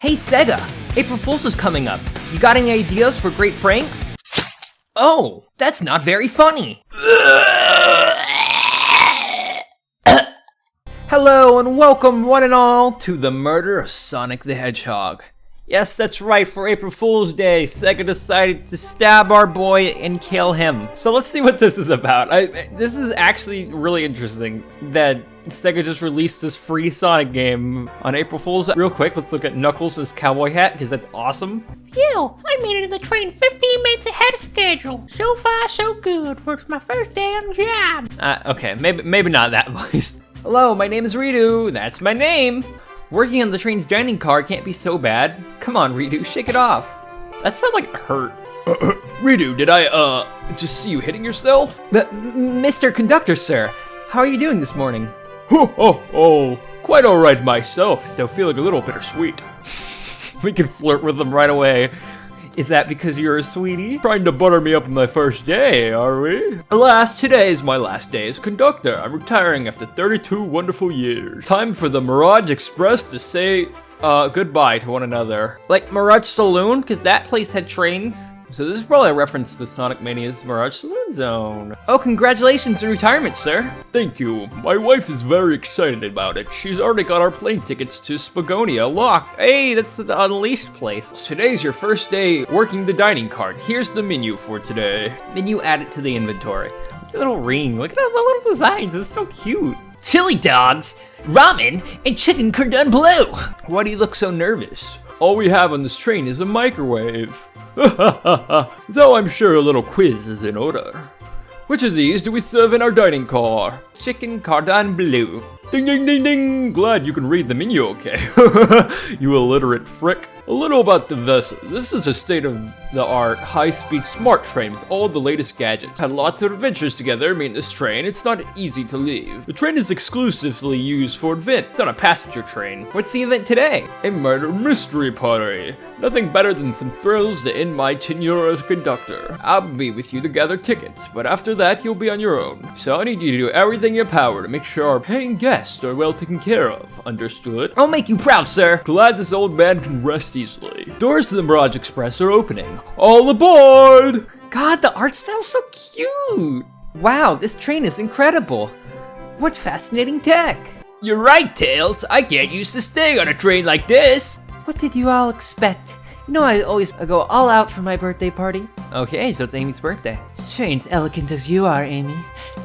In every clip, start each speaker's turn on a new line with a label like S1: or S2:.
S1: Hey Sega, April Fool's is coming up. You got any ideas for great pranks? Oh, that's not very funny. Hello and welcome one and all to the murder of Sonic the Hedgehog. Yes, that's right, for April Fool's Day, Sega decided to stab our boy and kill him. So let's see what this is about. This is actually really interesting that Sega just released this free Sonic game on April Fool's. Real quick, let's look at Knuckles' with his cowboy hat, because that's awesome.
S2: Phew, I made it in the train 15 minutes ahead of schedule. So far, so good, for it's my first day on the job.
S1: Okay, maybe not that voice. Hello, my name is Redo, that's my name. Working on the train's dining car can't be so bad. Come on, Redo, shake it off. That sounds like it hurt.
S3: Redo, did I, just see you hitting yourself?
S1: Mr. Conductor, sir, how are you doing this morning?
S3: Oh, quite alright myself, though feeling a little bittersweet.
S1: We can flirt with them right away. Is that because you're a sweetie?
S3: Trying to butter me up on my first day, are we? Alas, today is my last day as conductor. I'm retiring after 32 wonderful years. Time for the Mirage Express to say, goodbye to one another.
S1: Like Mirage Saloon? Because that place had trains. So this is probably a reference to Sonic Mania's Mirage Saloon Zone. Oh, congratulations on retirement, sir.
S3: Thank you. My wife is very excited about it. She's already got our plane tickets to Spagonia locked.
S1: Hey, that's the Unleashed place.
S3: Today's your first day working the dining cart. Here's the menu for today.
S1: Then you add it to the inventory. Look at the little ring. Look at all the little designs. It's so cute. Chili dogs, ramen, and chicken cordon bleu. Why do you look so nervous?
S3: All we have on this train is a microwave. Though I'm sure a little quiz is in order. Which of these do we serve in our dining car?
S1: Chicken cordon bleu.
S3: Ding ding ding ding! Glad you can read the menu okay. You illiterate frick. A little about the vessel. This is a state-of-the-art, high-speed smart train with all the latest gadgets. Had lots of adventures together, me and this train. It's not easy to leave. The train is exclusively used for events. It's not a passenger train.
S1: What's the event today?
S3: A murder mystery party. Nothing better than some thrills to end my tenure as conductor. I'll be with you to gather tickets, but after that you'll be on your own. So I need you to do everything in your power to make sure our paying guests are well taken care of. Understood?
S1: I'll make you proud, sir.
S3: Glad this old man can rest easily. Doors to the Mirage Express are opening. All aboard!
S1: God, the art style's so cute. Wow, this train is incredible. What fascinating tech.
S3: You're right, Tails. I can't used to staying on a train like this.
S1: What did you all expect? You know I always go all out for my birthday party. Okay, so it's Amy's birthday. This train's elegant as you are, Amy.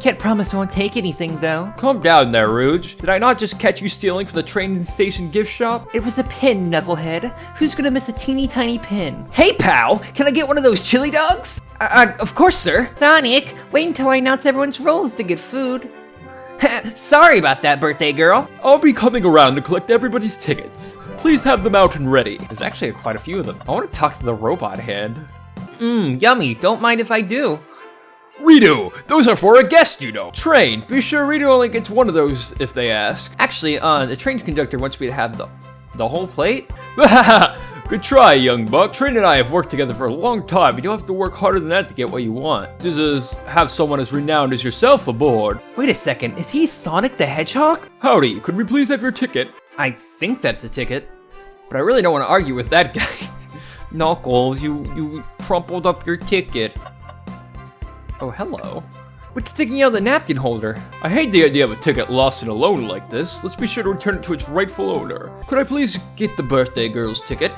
S1: Can't promise I won't take anything, though.
S3: Calm down there, Rouge. Did I not just catch you stealing from the train station gift shop?
S1: It was a pin, Knucklehead. Who's gonna miss a teeny tiny pin? Hey, pal! Can I get one of those chili dogs? Of course, sir. Sonic, wait until I announce everyone's roles to get food. Sorry about that, birthday girl.
S3: I'll be coming around to collect everybody's tickets. Please have them out and ready.
S1: There's actually quite a few of them. I want to talk to the robot hand. Yummy. Don't mind if I do.
S3: Redo! Those are for a guest, you know. Train. Be sure Redo only gets one of those if they ask.
S1: Actually, the train conductor wants me to have the whole plate.
S3: Good try, young buck. Train and I have worked together for a long time. You don't have to work harder than that to get what you want. Just have someone as renowned as yourself aboard.
S1: Wait a second. Is he Sonic the Hedgehog?
S3: Howdy. Could we please have your ticket?
S1: I think that's a ticket, but I really don't want to argue with that guy. Knuckles, you crumpled up your ticket. Oh, hello. What's sticking out of the napkin holder?
S3: I hate the idea of a ticket lost and alone like this. Let's be sure to return it to its rightful owner. Could I please get the birthday girl's ticket?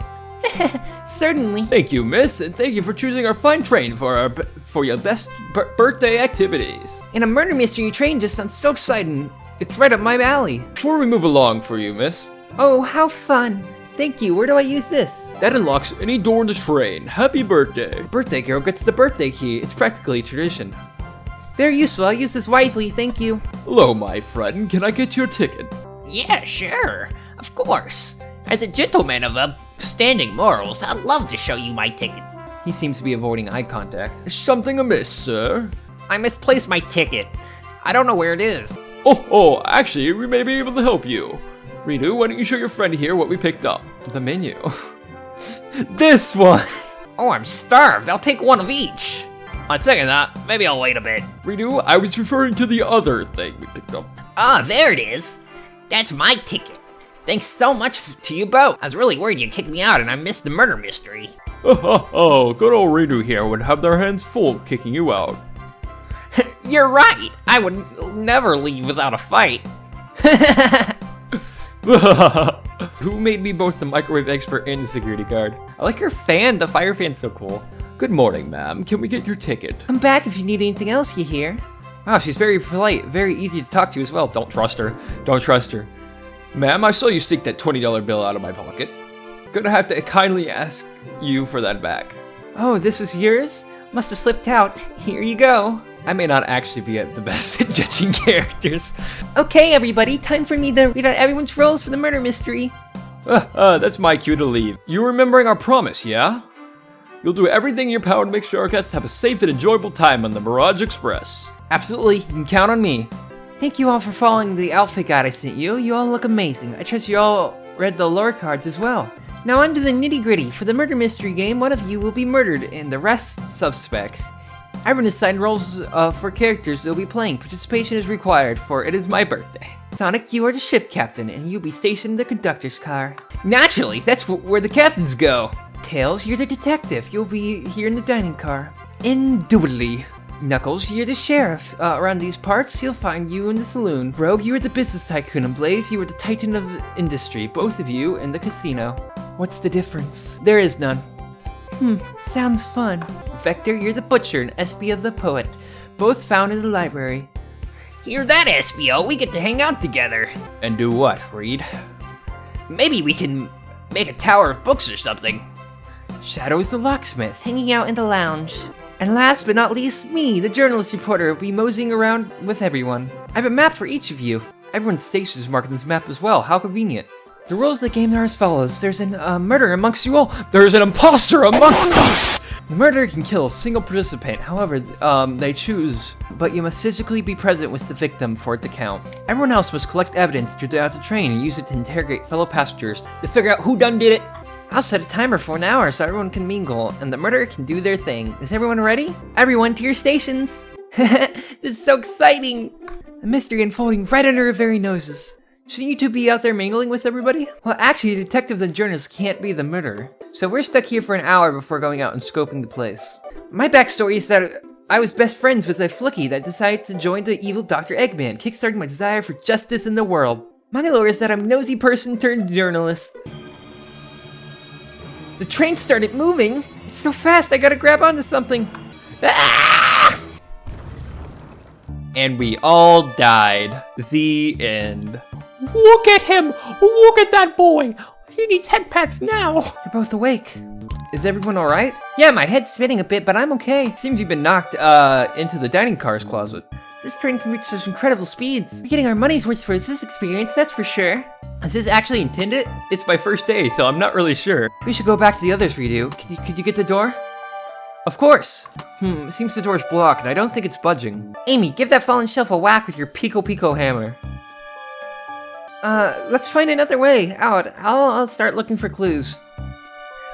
S1: Certainly.
S3: Thank you, miss, and thank you for choosing our fine train for your best birthday activities.
S1: And a murder mystery train just sounds so exciting. It's right up my alley.
S3: Before we move along for you, miss.
S1: Oh, how fun. Thank you. Where do I use this?
S3: That unlocks any door in the train. Happy birthday.
S1: Birthday girl gets the birthday key. It's practically a tradition. Very useful. I'll use this wisely. Thank you.
S3: Hello, my friend. Can I get your ticket?
S2: Yeah, sure. Of course. As a gentleman of upstanding morals, I'd love to show you my ticket.
S1: He seems to be avoiding eye contact.
S3: Is something amiss, sir?
S2: I misplaced my ticket. I don't know where it is.
S3: Oh, actually, we may be able to help you. Redo, why don't you show your friend here what we picked up?
S1: The menu. This one!
S2: Oh, I'm starved. I'll take one of each. On second thought, maybe I'll wait a bit.
S3: Redo, I was referring to the other thing we picked up.
S2: Ah, there it is. That's my ticket.
S1: Thanks so much to you both. I was really worried you'd kick me out and I missed the murder mystery.
S3: Oh, good old Redo here would have their hands full kicking you out.
S1: You're right. I would never leave without a fight.
S3: Who made me both the microwave expert and the security guard?
S1: I like your fan. The fire fan's so cool.
S3: Good morning, ma'am. Can we get your ticket?
S1: Come back if you need anything else, you hear? Wow, she's very polite, very easy to talk to as well. Don't trust her. Don't trust her.
S3: Ma'am, I saw you stick that $20 bill out of my pocket. Gonna have to kindly ask you for that back.
S1: Oh, this was yours? Must have slipped out. Here you go.
S3: I may not actually be the best at judging characters.
S1: Okay, everybody, time for me to read out everyone's roles for the murder mystery.
S3: That's my cue to leave. You remembering our promise, yeah? You'll do everything in your power to make sure our guests have a safe and enjoyable time on the Mirage Express.
S1: Absolutely, you can count on me. Thank you all for following the outfit guide I sent you. You all look amazing. I trust you all read the lore cards as well. Now on to the nitty-gritty. For the murder mystery game, one of you will be murdered and the rest suspects. Everyone assigned roles for characters they'll be playing. Participation is required, for it is my birthday. Sonic, you are the ship captain, and you'll be stationed in the conductor's car. Naturally, that's where the captains go. Tails, you're the detective. You'll be here in the dining car. Indubitably. Knuckles, you're the sheriff. Around these parts, you'll find you in the saloon. Rogue, you are the business tycoon, and Blaze, you are the titan of industry. Both of you in the casino. What's the difference? There is none. Sounds fun. Vector, you're the butcher, and Espia the poet. Both found in the library. Hear that, Espio? We get to hang out together.
S3: And do what, Reed?
S1: Maybe we can make a tower of books or something. Shadow is the locksmith, hanging out in the lounge. And last but not least, me, the journalist reporter, will be moseying around with everyone. I have a map for each of you. Everyone's station is marked on this map as well. How convenient. The rules of the game are as follows. There's an murder amongst you all. There's an imposter amongst us! The murderer can kill a single participant. However, they choose, but you must physically be present with the victim for it to count. Everyone else must collect evidence throughout the train and use it to interrogate fellow passengers to figure out who done did it. I'll set a timer for an hour so everyone can mingle, and the murderer can do their thing. Is everyone ready? Everyone to your stations! This is so exciting! A mystery unfolding right under our very noses. Shouldn't you two be out there mingling with everybody? Well, actually, the detectives and journalists can't be the murderer. So we're stuck here for an hour before going out and scoping the place. My backstory is that I was best friends with a Flicky that decided to join the evil Dr. Eggman, kickstarting my desire for justice in the world. My lore is that I'm a nosy person turned journalist. The train started moving! It's so fast, I gotta grab onto something. Ah!
S3: And we all died. The end.
S2: Look at him! Look at that boy! He needs head pats now!
S1: You're both awake. Is everyone alright? Yeah, my head's spinning a bit, but I'm okay. Seems you've been knocked, into the dining car's closet. This train can reach such incredible speeds. We're getting our money's worth for this experience, that's for sure. Is this actually intended?
S3: It's my first day, so I'm not really sure.
S1: We should go back to the others, Redo. Could you get the door? Of course. It seems the door's blocked, and I don't think it's budging. Amy, give that fallen shelf a whack with your Pico hammer. Let's find another way out. I'll start looking for clues.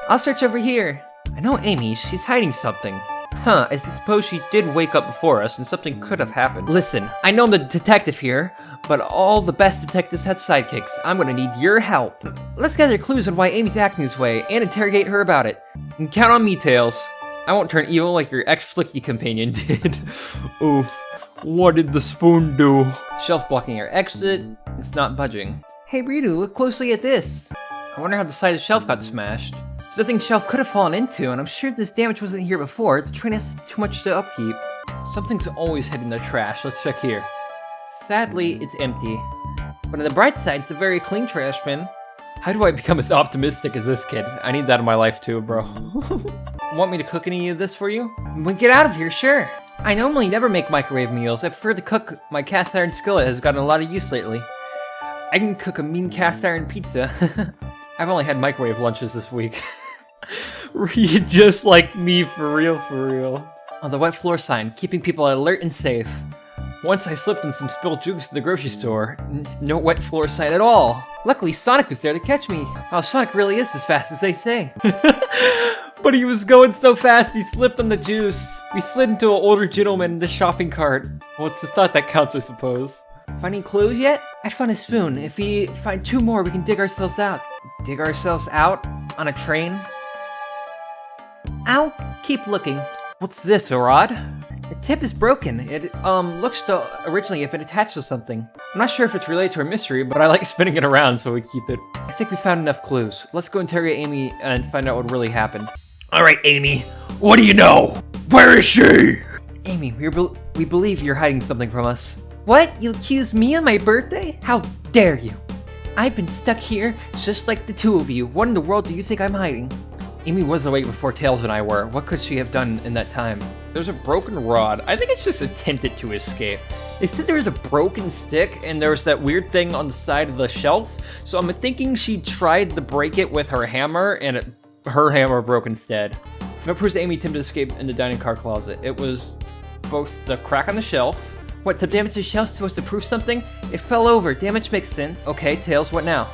S1: I'll search over here. I know Amy, she's hiding something. Huh, I suppose she did wake up before us and something could have happened. Listen, I know I'm the detective here, but all the best detectives had sidekicks. I'm gonna need your help. Let's gather clues on why Amy's acting this way and interrogate her about it. And count on me, Tails. I won't turn evil like your ex-Flicky companion did.
S3: Oof. What did the spoon do?
S1: Shelf blocking our exit. It's not budging. Hey, Redo, look closely at this. I wonder how the side of the shelf got smashed. There's nothing the shelf could have fallen into, and I'm sure this damage wasn't here before. The train has too much to upkeep. Something's always hidden in the trash. Let's check here. Sadly, it's empty. But on the bright side, it's a very clean trash bin.
S3: How do I become as optimistic as this kid? I need that in my life too, bro.
S1: Want me to cook any of this for you? When we get out of here, sure. I normally never make microwave meals. I prefer to cook. My cast iron skillet has gotten a lot of use lately. I can cook a mean cast iron pizza.
S3: I've only had microwave lunches this week. Read just like me, for real, for real.
S1: On the wet floor sign, keeping people alert and safe. Once I slipped in some spilled juice in the grocery store, and no wet floor sign at all. Luckily, Sonic was there to catch me. Wow, Sonic really is as fast as they say. But he was going so fast, he slipped on the juice. We slid into an older gentleman in the shopping cart.
S3: Well, it's the thought that counts, I suppose.
S1: Find any clues yet? I found a spoon. If we find 2 more, we can dig ourselves out. Dig ourselves out? On a train? I'll keep looking. What's this, a rod? The tip is broken. It, looks to originally have been attached to something. I'm not sure if it's related to a mystery, but I like spinning it around, so we keep it. I think we found enough clues. Let's go interrogate Amy and find out what really happened.
S3: Alright, Amy, what do you know? Where is she?
S1: Amy, we believe you're hiding something from us. What? You accuse me of my birthday? How dare you? I've been stuck here just like the 2 of you. What in the world do you think I'm hiding? Amy was awake before Tails and I were. What could she have done in that time? There's a broken rod. I think it's just attempted to escape. They said there was a broken stick and there was that weird thing on the side of the shelf. So I'm thinking she tried to break it with her hammer and her hammer broke instead. That proves that Amy attempted to escape in the dining car closet. It was both the crack on the shelf. What, to damage the shelf supposed to prove something? It fell over. Damage makes sense. Okay, Tails, what now?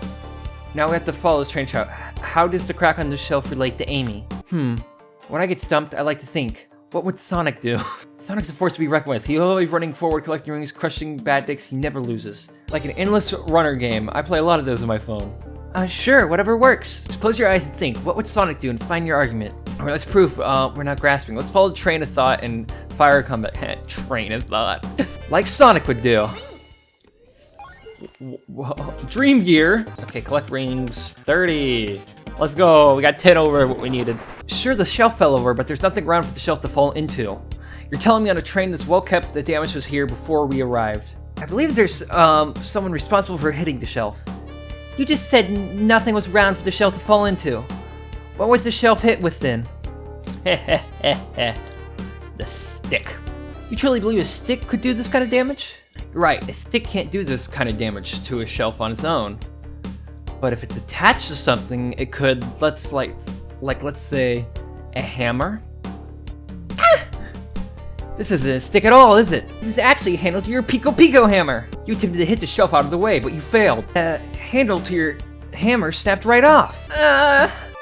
S1: Now we have to follow this train route. How does the crack on the shelf relate to Amy? When I get stumped, I like to think. What would Sonic do? Sonic's a force to be reckoned with. He's always running forward, collecting rings, crushing bad dicks. He never loses. Like an endless runner game. I play a lot of those on my phone. Sure, whatever works. Just close your eyes and think. What would Sonic do and find your argument? Alright, let's prove we're not grasping. Let's follow the train of thought and fire combat. Train of thought. Like Sonic would do. Whoa. Dream Gear. Okay, collect rings. 30. Let's go. We got 10 over what we needed. Sure, the shelf fell over, but there's nothing around for the shelf to fall into. You're telling me on a train that's well kept, the damage was here before we arrived. I believe there's someone responsible for hitting the shelf. You just said nothing was around for the shelf to fall into. What was the shelf hit with then? The stick. You truly believe a stick could do this kind of damage? You're right, a stick can't do this kind of damage to a shelf on its own. But if it's attached to something, it could, let's say, a hammer? Ah! This isn't a stick at all, is it? This is actually a handle to your Pico Pico hammer. You attempted to hit the shelf out of the way, but you failed. Handle to your hammer snapped right off.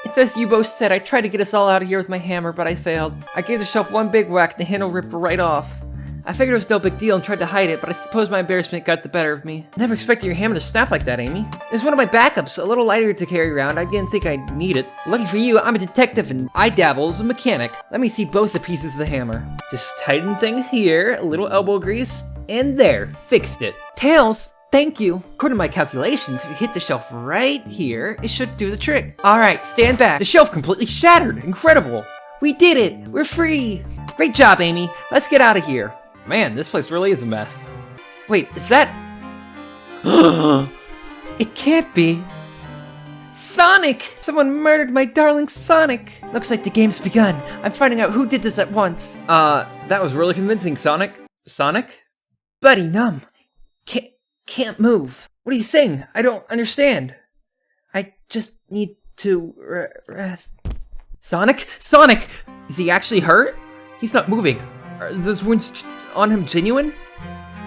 S1: It's as you both said, I tried to get us all out of here with my hammer, but I failed. I gave the shelf one big whack and the handle ripped right off. I figured it was no big deal and tried to hide it, but I suppose my embarrassment got the better of me. Never expected your hammer to snap like that, Amy. It was one of my backups, a little lighter to carry around. I didn't think I'd need it. Lucky for you, I'm a detective and I dabble as a mechanic. Let me see both the pieces of the hammer. Just tighten things here, a little elbow grease, and there, fixed it. Tails, thank you. According to my calculations, if you hit the shelf right here, it should do the trick. Alright, stand back. The shelf completely shattered. Incredible. We did it. We're free. Great job, Amy. Let's get out of here. Man, this place really is a mess. Wait, is that... It can't be. Sonic! Someone murdered my darling Sonic! Looks like the game's begun. I'm finding out who did this at once. That was really convincing, Sonic. Sonic? Buddy, numb. Can't move. What are you saying? I don't understand. I just need to rest. Sonic? Sonic! Is he actually hurt? He's not moving. Are those wounds on him genuine?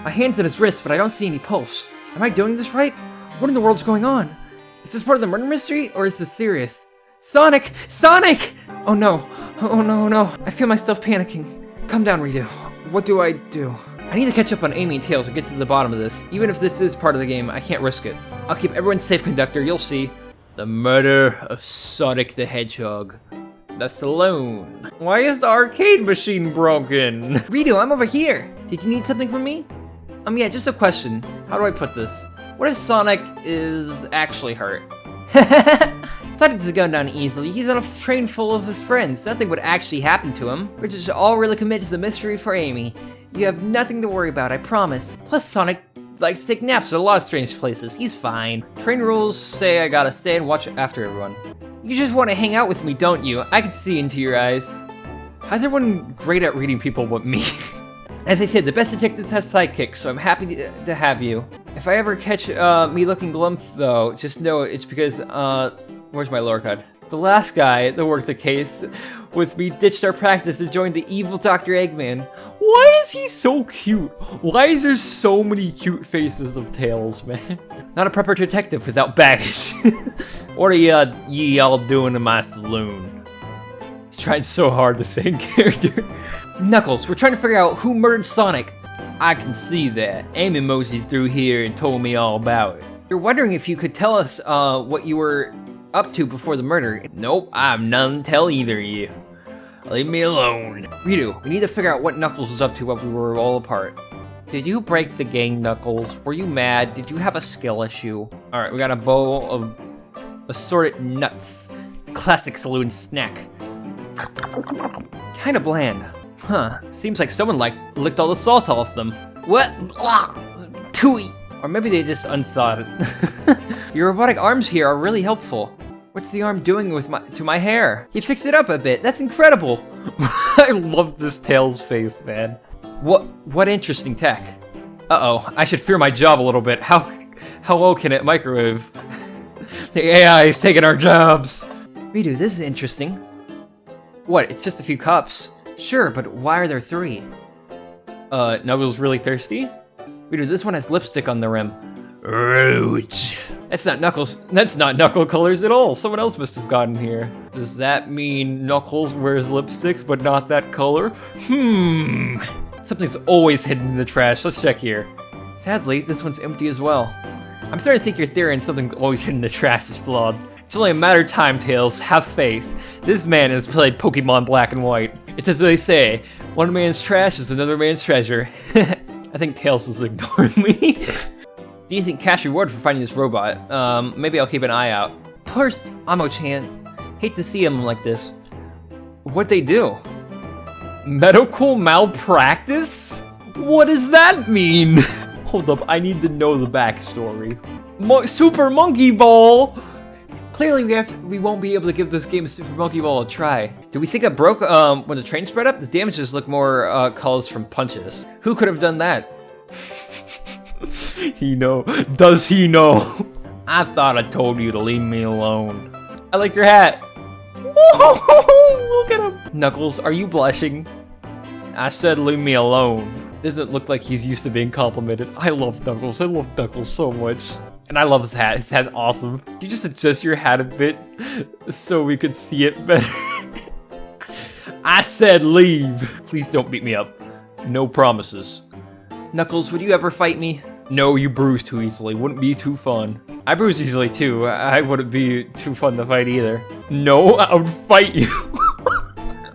S1: My hand's on his wrist, but I don't see any pulse. Am I doing this right? What in the world's going on? Is this part of the murder mystery, or is this serious? Sonic! Sonic! Oh no. Oh no, no. I feel myself panicking. Calm down, Redo. What do I do? I need to catch up on Amy and Tails and get to the bottom of this. Even if this is part of the game, I can't risk it. I'll keep everyone safe, Conductor. You'll see. The murder of Sonic the Hedgehog. The saloon. Why is the arcade machine broken? Redo, I'm over here. Did you need something from me? Yeah, just a question. How do I put this? What if Sonic is actually hurt? Sonic doesn't go down easily. He's on a train full of his friends. Nothing would actually happen to him. We're just all really committed to the mystery for Amy. You have nothing to worry about, I promise. Plus, Sonic likes to take naps at a lot of strange places. He's fine. Train rules say I gotta stay and watch after everyone. You just want to hang out with me, don't you? I can see into your eyes. How's everyone great at reading people but me? As I said, the best detectives have sidekicks, so I'm happy to have you. If I ever catch me looking glum, though, just know it's because, where's my lore card? The last guy that worked the case with me ditched our practice and joined the evil Dr. Eggman. Why is he so cute? Why is there so many cute faces of Tails, man? Not a proper detective without baggage. What are ye all doing in my saloon? He's trying so hard to say in character. Knuckles, we're trying to figure out who murdered Sonic. I can see that. Amy moseyed through here and told me all about it. You're wondering if you could tell us what you were up to before the murder. Nope, I have nothing to tell either of you. Leave me alone. Ritu, we need to figure out what Knuckles was up to while we were all apart. Did you break the game, Knuckles? Were you mad? Did you have a skill issue? Alright, we got a bowl of assorted nuts. Classic saloon snack. Kinda bland. Huh, seems like someone licked all the salt off them. What? Tooey! Or maybe they just unsawed it. Your robotic arms here are really helpful. What's the arm doing with my hair? He fixed it up a bit. That's incredible. I love this Tails face, man. What interesting tech. Uh-oh, I should fear my job a little bit. How low can it microwave? The AI is taking our jobs. Ritu, this is interesting. What, it's just a few cups? Sure, but why are there 3? Knuckles really thirsty? Ritu, this one has lipstick on the rim. Roach. That's not Knuckle colors at all. Someone else must have gotten here. Does that mean Knuckles wears lipstick, but not that color? Something's always hidden in the trash. Let's check here. Sadly, this one's empty as well. I'm starting to think your theory on something always hidden in the trash is flawed. It's only a matter of time, Tails. Have faith. This man has played Pokemon Black and White. It's as they say, one man's trash is another man's treasure. I think Tails is ignoring me. Decent cash reward for finding this robot. Maybe I'll keep an eye out. Poor Amo-chan. Hate to see him like this. What'd they do? Medical malpractice? What does that mean? Hold up, I need to know the backstory. Super Monkey Ball! Clearly we won't be able to give this game Super Monkey Ball a try. Do we think it broke when the train spread up? The damages look more caused from punches. Who could have done that? He know. Does he know? I thought I told you to leave me alone. I like your hat. Look at him. Knuckles, are you blushing? I said leave me alone. Doesn't look like he's used to being complimented. I love Knuckles. I love Knuckles so much. And I love his hat. His hat's awesome. Can you just adjust your hat a bit so we could see it better? I said leave. Please don't beat me up. No promises. Knuckles, would you ever fight me? No, you bruise too easily. Wouldn't be too fun. I bruise easily too. I wouldn't be too fun to fight either. No, I would fight you.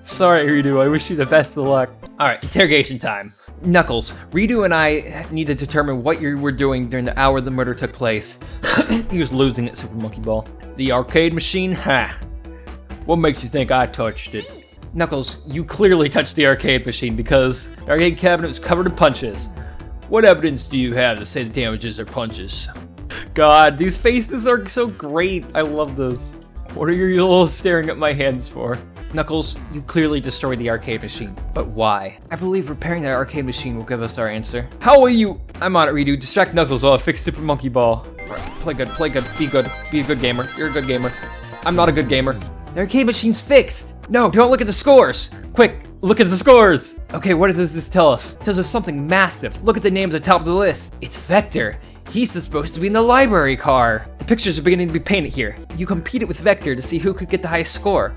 S1: Sorry, Ritu. I wish you the best of luck. Alright, interrogation time. Knuckles, Ritu and I need to determine what you were doing during the hour the murder took place. He was losing at Super Monkey Ball. The arcade machine? Ha! What makes you think I touched it? Knuckles, you clearly touched the arcade machine because the arcade cabinet was covered in punches. What evidence do you have to say the damages are punches? God, these faces are so great. I love this. What are you little staring at my hands for? Knuckles, you clearly destroyed the arcade machine, but why? I believe repairing that arcade machine will give us our answer. How will you? I'm on it, Ritu. Distract Knuckles while I fix Super Monkey Ball. Right, play good, be good, be a good gamer. You're a good gamer. I'm not a good gamer. The arcade machine's fixed. No, don't look at the scores. Quick, look at the scores. Okay, what does this tell us? It tells us something massive. Look at the names at the top of the list. It's Vector. He's supposed to be in the library car. The pictures are beginning to be painted here. You competed with Vector to see who could get the highest score.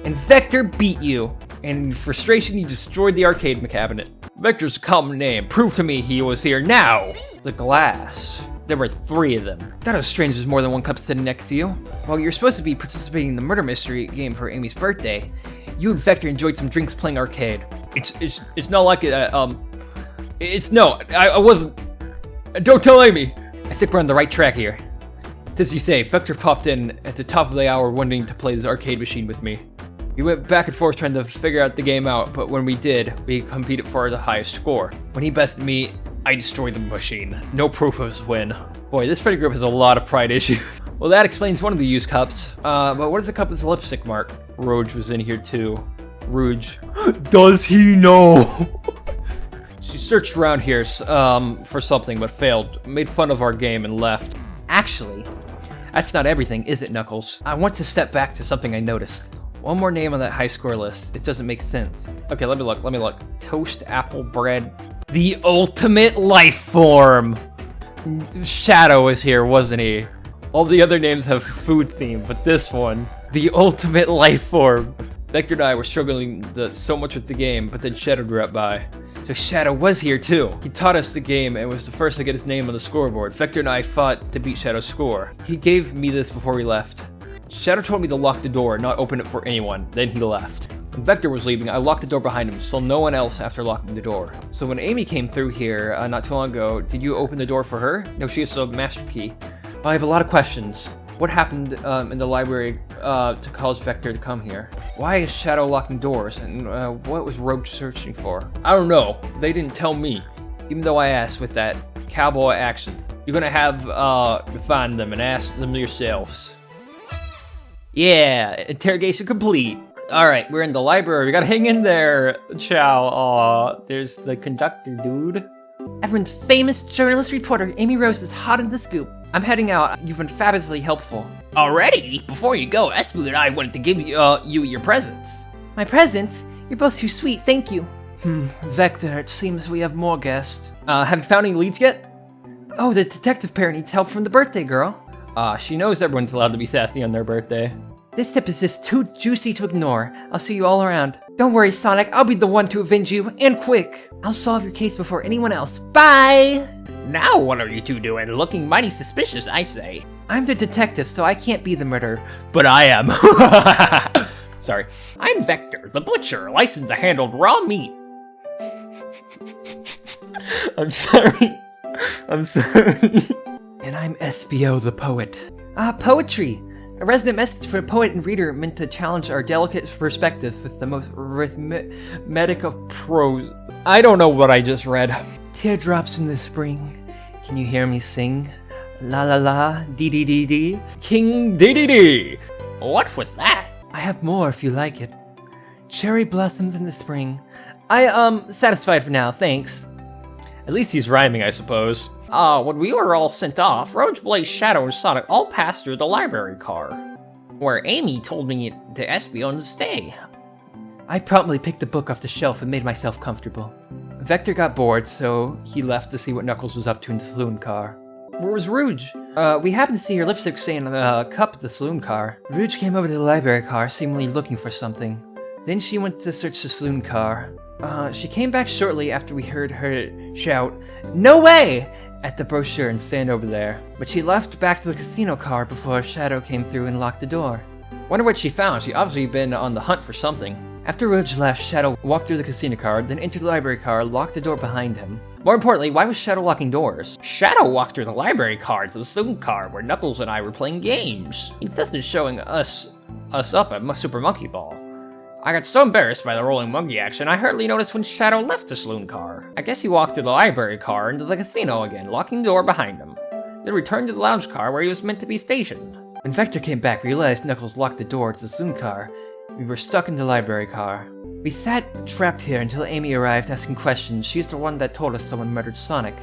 S1: And Vector beat you. And in frustration, you destroyed the arcade cabinet. Vector's a common name. Prove to me he was here now. The glass. There were 3 of them. That was strange there's more than one cup sitting next to you. Well, you're supposed to be participating in the murder mystery game for Amy's birthday. You and Vector enjoyed some drinks playing arcade. It's not like it, I wasn't. Don't tell Amy. I think we're on the right track here. As you say, Vector popped in at the top of the hour wanting to play this arcade machine with me. We went back and forth trying to figure out the game out, but when we did, we competed for the highest score. When he bested me, I destroyed the machine. No proof of his win. Boy, this Freddy group has a lot of pride issues. Well, that explains one of the used cups. But what is the cup with the lipstick mark? Rouge was in here too. Rouge. Does he know? She searched around here for something, but failed. Made fun of our game and left. Actually, that's not everything, is it, Knuckles? I want to step back to something I noticed. One more name on that high score list. It doesn't make sense. Okay, let me look. Toast, apple, bread. The ultimate life form! Shadow was here, wasn't he? All the other names have food theme, but this one, the ultimate life form. Vector and I were struggling so much with the game, but then Shadow dropped by. So Shadow was here too. He taught us the game and was the first to get his name on the scoreboard. Vector and I fought to beat Shadow's score. He gave me this before we left. Shadow told me to lock the door, not open it for anyone. Then he left. When Vector was leaving, I locked the door behind him, so no one else after locking the door. So when Amy came through here not too long ago, did you open the door for her? No, she has the master key. Well, I have a lot of questions. What happened in the library to cause Vector to come here? Why is Shadow locking doors? And what was Roach searching for? I don't know. They didn't tell me. Even though I asked with that cowboy accent. You're gonna have to find them and ask them yourselves. Yeah, interrogation complete. Alright, we're in the library. We gotta hang in there, Chow. Aw, there's the conductor, dude.
S2: Everyone's famous journalist reporter, Amy Rose, is hot in the scoop.
S1: I'm heading out. You've been fabulously helpful.
S2: Already? Before you go, Espu and I wanted to give you your presents. My presents? You're both too sweet, thank you.
S1: Vector, it seems we have more guests. Have you found any leads yet?
S2: Oh, the detective pair needs help from the birthday girl.
S1: She knows everyone's allowed to be sassy on their birthday.
S2: This tip is just too juicy to ignore. I'll see you all around. Don't worry, Sonic. I'll be the one to avenge you, and quick. I'll solve your case before anyone else. Bye!
S4: Now what are you two doing? Looking mighty suspicious, I say.
S2: I'm the detective, so I can't be the murderer.
S1: But I am. Sorry.
S4: I'm Vector, the butcher, licensed to handle raw meat.
S1: I'm sorry. I'm sorry.
S2: And I'm SBO, the poet. Poetry! A resonant message for a poet and reader meant to challenge our delicate perspective with the most rhythmic of prose.
S1: I don't know what I just read.
S2: Teardrops in the spring. Can you hear me sing? La la la, dee dee dee dee.
S1: King dee dee dee.
S4: What was that?
S2: I have more if you like it. Cherry blossoms in the spring.
S1: Satisfied for now, thanks. At least he's rhyming, I suppose.
S4: When we were all sent off, Roach, Blaze, Shadow, and Sonic all passed through the library car, where Amy told me to Espio to stay.
S2: I promptly picked the book off the shelf and made myself comfortable.
S1: Vector got bored, so he left to see what Knuckles was up to in the saloon car. Where was Rouge?
S2: We happened to see her lipstick stain on the cup of the saloon car. Rouge came over to the library car, seemingly looking for something. Then she went to search the saloon car. She came back shortly after we heard her shout, "No way!" at the brochure and stand over there. But she left back to the casino car before Shadow came through and locked the door.
S1: Wonder what she found. She obviously been on the hunt for something.
S2: After Rouge left, Shadow walked through the casino car, then entered the library car, locked the door behind him.
S1: More importantly, why was Shadow locking doors?
S4: Shadow walked through the library car to the saloon car where Knuckles and I were playing games. He insisted showing us up at Super Monkey Ball. I got so embarrassed by the rolling monkey action, I hardly noticed when Shadow left the saloon car. I guess he walked through the library car into the casino again, locking the door behind him. Then returned to the lounge car where he was meant to be stationed.
S2: When Vector came back, we realized Knuckles locked the door to the saloon car. We were stuck in the library car. We sat trapped here until Amy arrived asking questions. She's the one that told us someone murdered Sonic.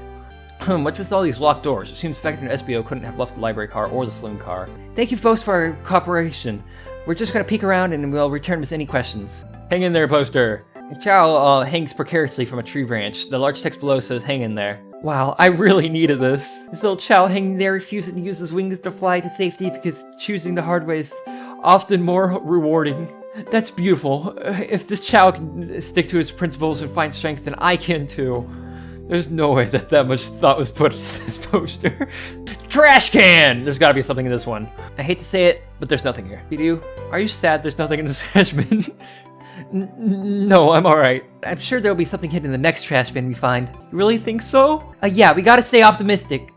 S1: What's with all these locked doors? It seems Vector and SBO couldn't have left the library car or the saloon car.
S2: Thank you both for your cooperation. We're just gonna peek around and we'll return with any questions.
S1: Hang in there, poster. Chow hangs precariously from a tree branch. The large text below says, "Hang in there." Wow, I really needed this.
S2: This little Chow hanging there refusing to use his wings to fly to safety because choosing the hard way is often more rewarding. That's beautiful. If this Chow can stick to his principles and find strength, then I can too. There's no way that much thought was put into this poster. Trash can! There's gotta be something in this one. I hate to say it, but there's nothing here. Are you sad there's nothing in this trash bin? No, I'm alright. I'm sure there'll be something hidden in the next trash bin we find. You really think so? Yeah, we gotta stay optimistic.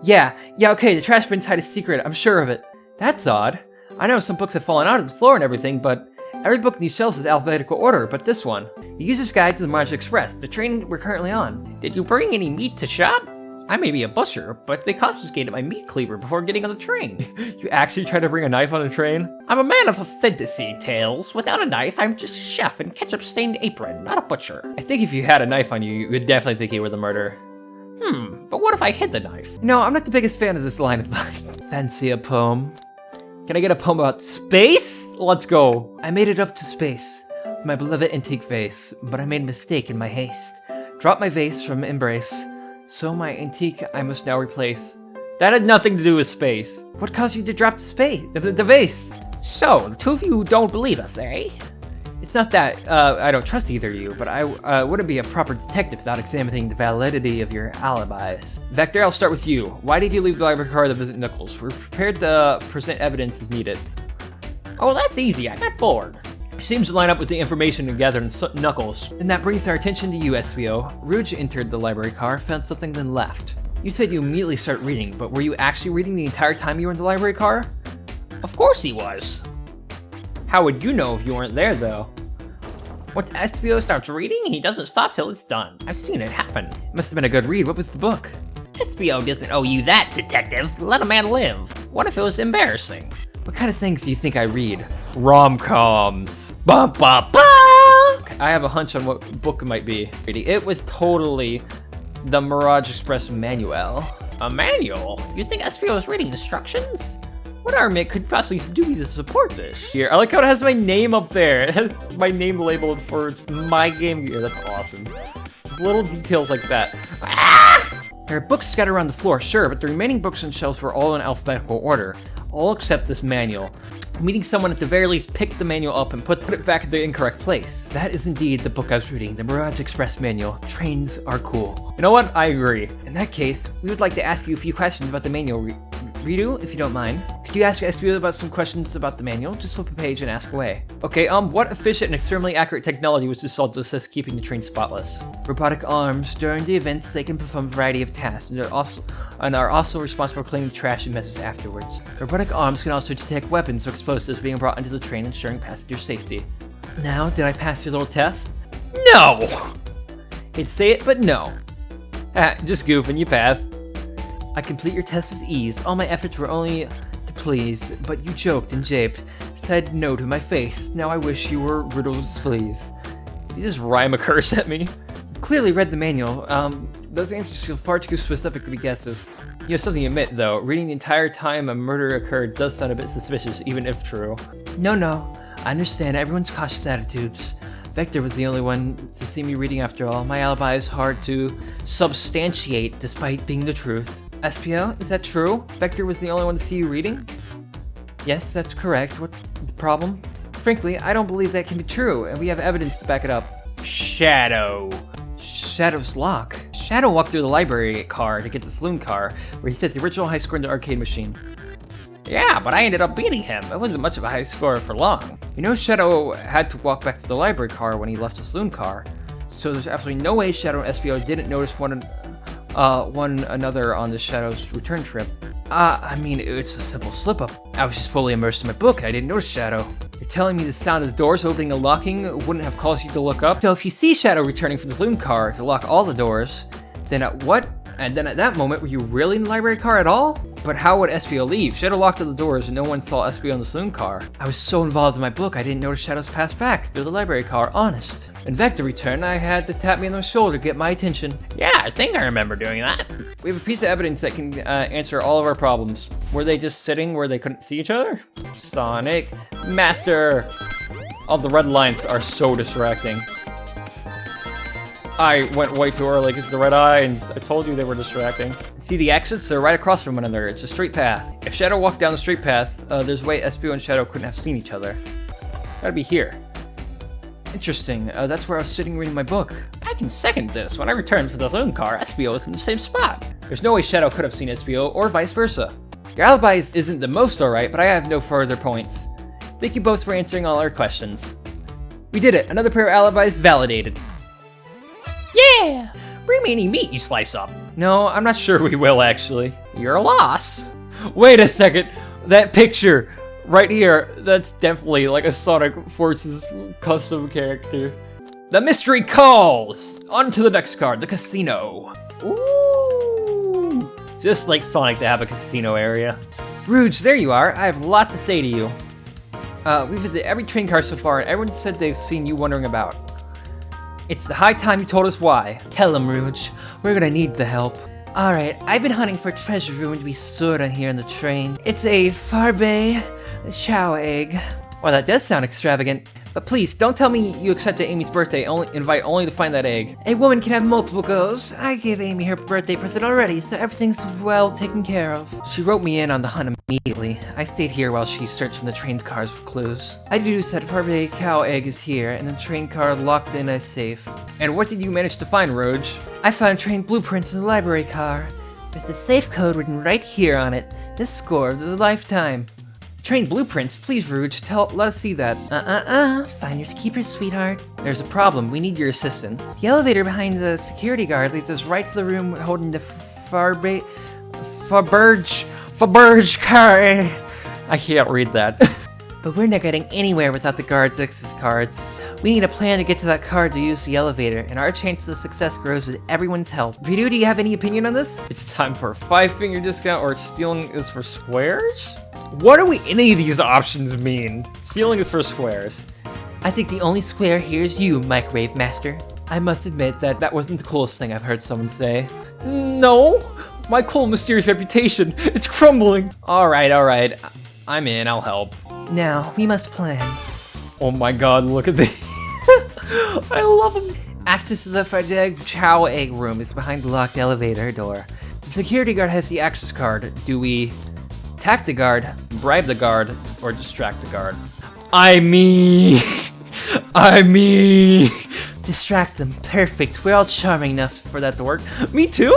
S2: Yeah, okay, the trash bin's hide a secret, I'm sure of it. That's odd. I know some books have fallen out of the floor and everything, but every book in these shelves is alphabetical order, but this one. The User's Guide to the Mars Express, the train we're currently on.
S4: Did you bring any meat to shop? I may be a butcher, but they confiscated my meat cleaver before getting on the train.
S1: You actually tried to bring a knife on a train?
S4: I'm a man of authenticity, Tails. Without a knife, I'm just a chef in ketchup-stained apron, not a butcher.
S1: I think if you had a knife on you, you would definitely think you were the murderer.
S4: But what if I hid the knife?
S2: No, I'm not the biggest fan of this line of thought. Fancy a poem? Can I get a poem about space?
S1: Let's go.
S2: I made it up to space, my beloved antique vase, but I made a mistake in my haste. Dropped my vase from embrace, so my antique I must now replace.
S1: That had nothing to do with space.
S2: What caused you to drop the vase?
S4: So, the two of you don't believe us, eh?
S2: It's not that I don't trust either of you, but I wouldn't be a proper detective without examining the validity of your alibis. Vector, I'll start with you. Why did you leave the library car to visit Knuckles? We're prepared to present evidence as needed.
S4: Oh, that's easy. I got bored.
S1: Seems to line up with the information gathered in Knuckles.
S2: And that brings our attention to you, SVO. Rouge entered the library car, found something, then left. You said you immediately started reading, but were you actually reading the entire time you were in the library car?
S4: Of course he was.
S1: How would you know if you weren't there, though?
S4: Once SVO starts reading, he doesn't stop till it's done. I've seen it happen.
S2: Must have been a good read. What was the book?
S4: SVO doesn't owe you that, detective. Let a man live. What if it was embarrassing?
S2: What kind of things do you think I read?
S1: Rom-coms.
S4: Ba ba ba!
S1: I have a hunch on what book it might be. It was totally the Mirage Express manual.
S4: A manual? You think SVO is reading instructions?
S1: What Armit could possibly do to support this? Here, I like how it has my name up there. It has my name labeled for my Game Gear. That's awesome. Just little details like that.
S2: Ah! There are books scattered around the floor, sure, but the remaining books on shelves were all in alphabetical order.
S1: All except this manual. Meeting someone at the very least pick the manual up and put it back in the incorrect place.
S2: That is indeed the book I was reading, the Mirage Express manual. Trains are cool.
S1: You know what? I agree.
S2: In that case, we would like to ask you a few questions about the manual. Ridu, if you don't mind, could you ask SBO about some questions about the manual? Just flip a page and ask away.
S1: Okay, what efficient and extremely accurate technology was installed to assist keeping the train spotless?
S2: Robotic arms. During the events, they can perform a variety of tasks and are also responsible for cleaning trash and messes afterwards. Robotic arms can also detect weapons or explosives being brought into the train, ensuring passenger safety. Now, did I pass your little test?
S1: No! Hate to say it, but no. Just goofing, you passed.
S2: I complete your test with ease. All my efforts were only to please, but you joked and japed, said no to my face. Now I wish you were Riddle's fleas.
S1: Did you just rhyme a curse at me?
S2: You clearly read the manual. Those answers feel far too specific to be guesses.
S1: You have something to admit, though. Reading the entire time a murder occurred does sound a bit suspicious, even if true.
S2: No. I understand everyone's cautious attitudes. Vector was the only one to see me reading after all. My alibi is hard to substantiate despite being the truth. SPO, is that true? Vector was the only one to see you reading? Yes, that's correct. What's the problem? Frankly, I don't believe that can be true, and we have evidence to back it up.
S1: Shadow.
S2: Shadow's lock.
S1: Shadow walked through the library car to get the saloon car, where he set the original high score in the arcade machine.
S4: Yeah, but I ended up beating him. It wasn't much of a high score for long.
S2: You know Shadow had to walk back to the library car when he left the saloon car, so there's absolutely no way Shadow and SPO didn't notice one another on the Shadow's return trip. I mean, it's a simple slip-up. I was just fully immersed in my book. I didn't notice Shadow. You're telling me the sound of the doors opening and locking wouldn't have caused you to look up? So if you see Shadow returning from the saloon car to lock all the doors, then at that moment, were you really in the library car at all? But how would SPO leave? Shadow locked all the doors and no one saw SPO in the saloon car. I was so involved in my book, I didn't notice Shadow's pass back through the library car, honest. When Vector returned, I had to tap me on the shoulder to get my attention.
S4: Yeah, I think I remember doing that.
S1: We have a piece of evidence that can answer all of our problems. Were they just sitting where they couldn't see each other? Sonic Master! All the red lines are so distracting. I went way too early because the red eye, and I told you they were distracting. See the exits? They're right across from one another. It's a straight path. If Shadow walked down the straight path, there's a way SPO and Shadow couldn't have seen each other. Gotta be here.
S2: Interesting. That's where I was sitting reading my book.
S4: I can second this. When I returned to the saloon car, SPO was in the same spot.
S1: There's no way Shadow could have seen SPO, or vice versa. Your alibi isn't the most alright, but I have no further points. Thank you both for answering all our questions. We did it! Another pair of alibis validated.
S4: Yeah! Bring me any meat you slice up.
S1: No, I'm not sure we will, actually.
S4: You're a loss.
S1: Wait a second! That picture! Right here, that's definitely like a Sonic Forces custom character. The mystery calls! On to the next card, the casino. Ooh! Just like Sonic to have a casino area. Rouge, there you are. I have a lot to say to you. We visited every train car so far, and everyone said they've seen you wandering about. It's the high time you told us why.
S2: Tell him, Rouge. We're gonna need the help. Alright, I've been hunting for a treasure room to be stored on here on the train. It's a Farbe Chow egg.
S1: Well, that does sound extravagant.
S2: But please, don't tell me you accepted Amy's birthday invite only to find that egg. A woman can have multiple goals. I gave Amy her birthday present already, so everything's well taken care of. She wrote me in on the hunt immediately. I stayed here while she searched in the train cars for clues. I deduced that Harvey cow egg is here, and the train car locked in a safe.
S1: And what did you manage to find, Rouge?
S2: I found train blueprints in the library car, with the safe code written right here on it. This score of the lifetime.
S1: Train blueprints, please, Rouge. Let us see that.
S2: Finders keepers, sweetheart.
S1: There's a problem. We need your assistance.
S2: The elevator behind the security guard leads us right to the room holding the Faberge car.
S1: I can't read that.
S2: But we're not getting anywhere without the guard's access cards. We need a plan to get to that card to use the elevator, and our chances of success grows with everyone's help. Ridu, do you have any opinion on this?
S1: It's time for a 5-finger discount, or stealing is for squares? What do any of these options mean? Stealing is for squares.
S2: I think the only square here is you, Microwave Master. I must admit that wasn't the coolest thing I've heard someone say.
S1: No! My cool, mysterious reputation, it's crumbling! Alright, I'm in, I'll help.
S2: Now, we must plan.
S1: Oh my god, look at these. I love them.
S2: Access to the Hedgehog Chow Egg room is behind the locked elevator door. The security guard has the access card.
S1: Do we attack the guard, bribe the guard, or distract the guard?
S2: Distract them. Perfect. We're all charming enough for that to work.
S1: Me too?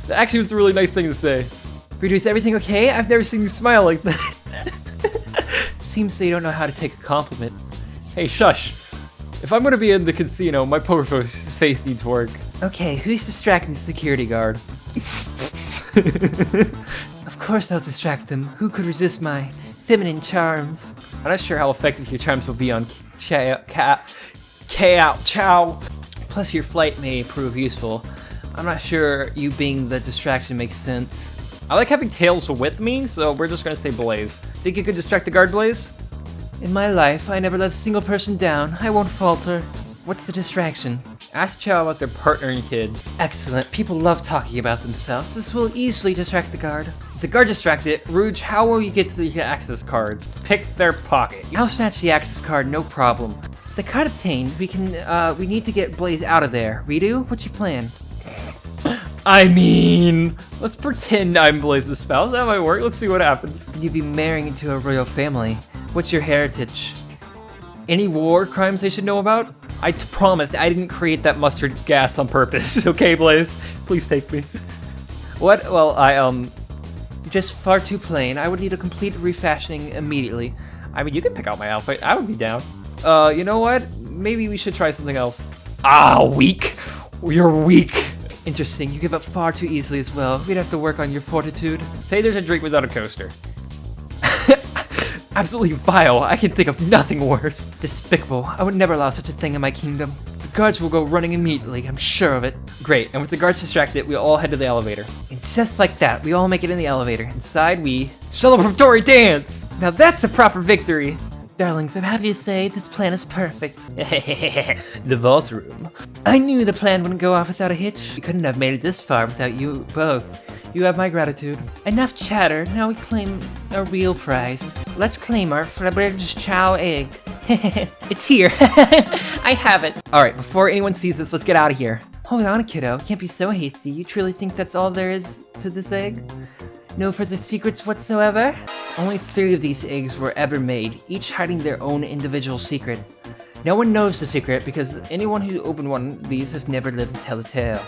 S1: That actually was a really nice thing to say.
S2: Ridu, is everything okay? I've never seen you smile like that. Seems they don't know how to take a compliment.
S1: Hey, shush. If I'm gonna be in the casino, my poker face needs work.
S2: Okay, who's distracting the security guard? Of course I'll distract them. Who could resist my feminine charms?
S1: I'm not sure how effective your charms will be on Chow.
S2: Plus your flight may prove useful. I'm not sure you being the distraction makes sense.
S1: I like having Tails with me, so we're just gonna say Blaze. Think you could distract the guard, Blaze?
S2: In my life, I never let a single person down. I won't falter. What's the distraction?
S1: Ask Chow about their partner and kids.
S2: Excellent. People love talking about themselves. This will easily distract the guard.
S1: If the guard distracted, Rouge, how will you get to the access cards? Pick their pocket.
S2: I'll snatch the access card, no problem. With the card obtained, we need to get Blaze out of there. Ridu, what's your plan?
S1: Let's pretend I'm Blaze's spouse. That might work. Let's see what happens.
S2: You'd be marrying into a royal family. What's your heritage?
S1: Any war crimes they should know about? I promised I didn't create that mustard gas on purpose. Okay, Blaze? Please take me.
S2: What? Well, You're just far too plain. I would need a complete refashioning immediately.
S1: I mean, you can pick out my outfit. I would be down. You know what? Maybe we should try something else. Weak. You're weak.
S2: Interesting. You give up far too easily as well. We'd have to work on your fortitude.
S1: Say there's a drink without a coaster.
S2: Absolutely vile. I can think of nothing worse. Despicable. I would never allow such a thing in my kingdom. The guards will go running immediately. I'm sure of it.
S1: Great. And with the guards distracted, we all head to the elevator.
S2: And just like that, we all make it in the elevator. Inside, we
S1: celebratory dance.
S2: Now that's a proper victory. Darlings, I'm happy to say this plan is perfect.
S1: The vault room.
S2: I knew the plan wouldn't go off without a hitch. We couldn't have made it this far without you both. You have my gratitude. Enough chatter, now we claim a real prize. Let's claim our Faberge Chow egg. It's here. I have it.
S1: Alright, before anyone sees this, let's get out of here.
S2: Hold on, kiddo. Can't be so hasty. You truly think that's all there is to this egg? No further secrets whatsoever? Only 3 of these eggs were ever made, each hiding their own individual secret. No one knows the secret because anyone who opened one of these has never lived to tell the tale.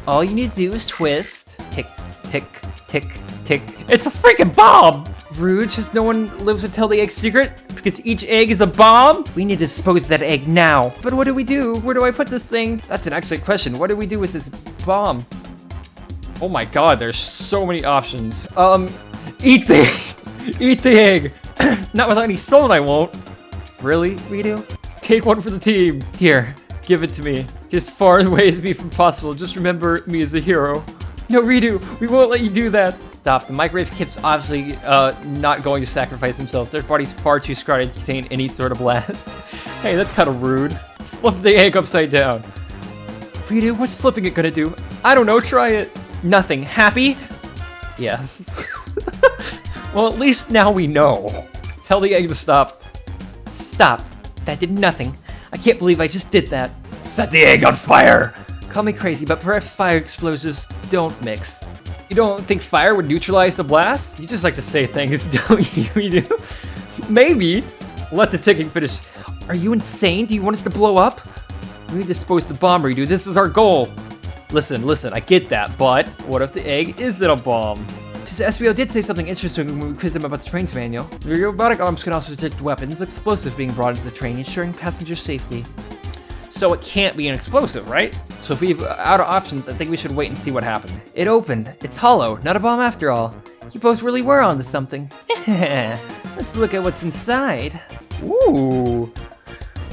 S2: All you need to do is twist. Tick, tick, tick, tick.
S1: It's a freaking bomb!
S2: Rude, just no one lives to tell the egg secret? Because each egg is a bomb? We need to dispose of that egg now. But what do we do? Where do I put this thing?
S1: That's an excellent question. What do we do with this bomb? Oh my god, there's so many options. Eat the egg! Not without any soul, I won't. Really, Ridu? Take one for the team. Here, give it to me. Get as far away as be possible. Just remember me as a hero. No, Ridu, we won't let you do that. Stop. The microwave kid's obviously not going to sacrifice themselves. Their body's far too scarred to contain any sort of blast. Hey, that's kind of rude. Flip the egg upside down. Ridu, what's flipping it gonna do? I don't know, try it. Nothing. Happy? Yes. Well, at least now we know. Tell the egg to stop.
S2: Stop. That did nothing. I can't believe I just did that.
S3: Set the egg on fire!
S2: Call me crazy, but perhaps fire explosives don't mix.
S1: You don't think fire would neutralize the blast? You just like to say things, don't you? You do? Maybe. Let the ticking finish.
S2: Are you insane? Do you want us to blow up?
S1: We need to dispose the bomb, Redo. This is our goal. Listen, I get that, but what if the egg isn't a bomb?
S2: Just SVO did say something interesting when we quizzed him about the train's manual. Your robotic arms can also detect weapons, explosives being brought into the train, ensuring passenger safety.
S1: So it can't be an explosive, right? So if we have out of options, I think we should wait and see what happened.
S2: It opened. It's hollow, not a bomb after all. You both really were onto something. Let's look at what's inside.
S1: Ooh.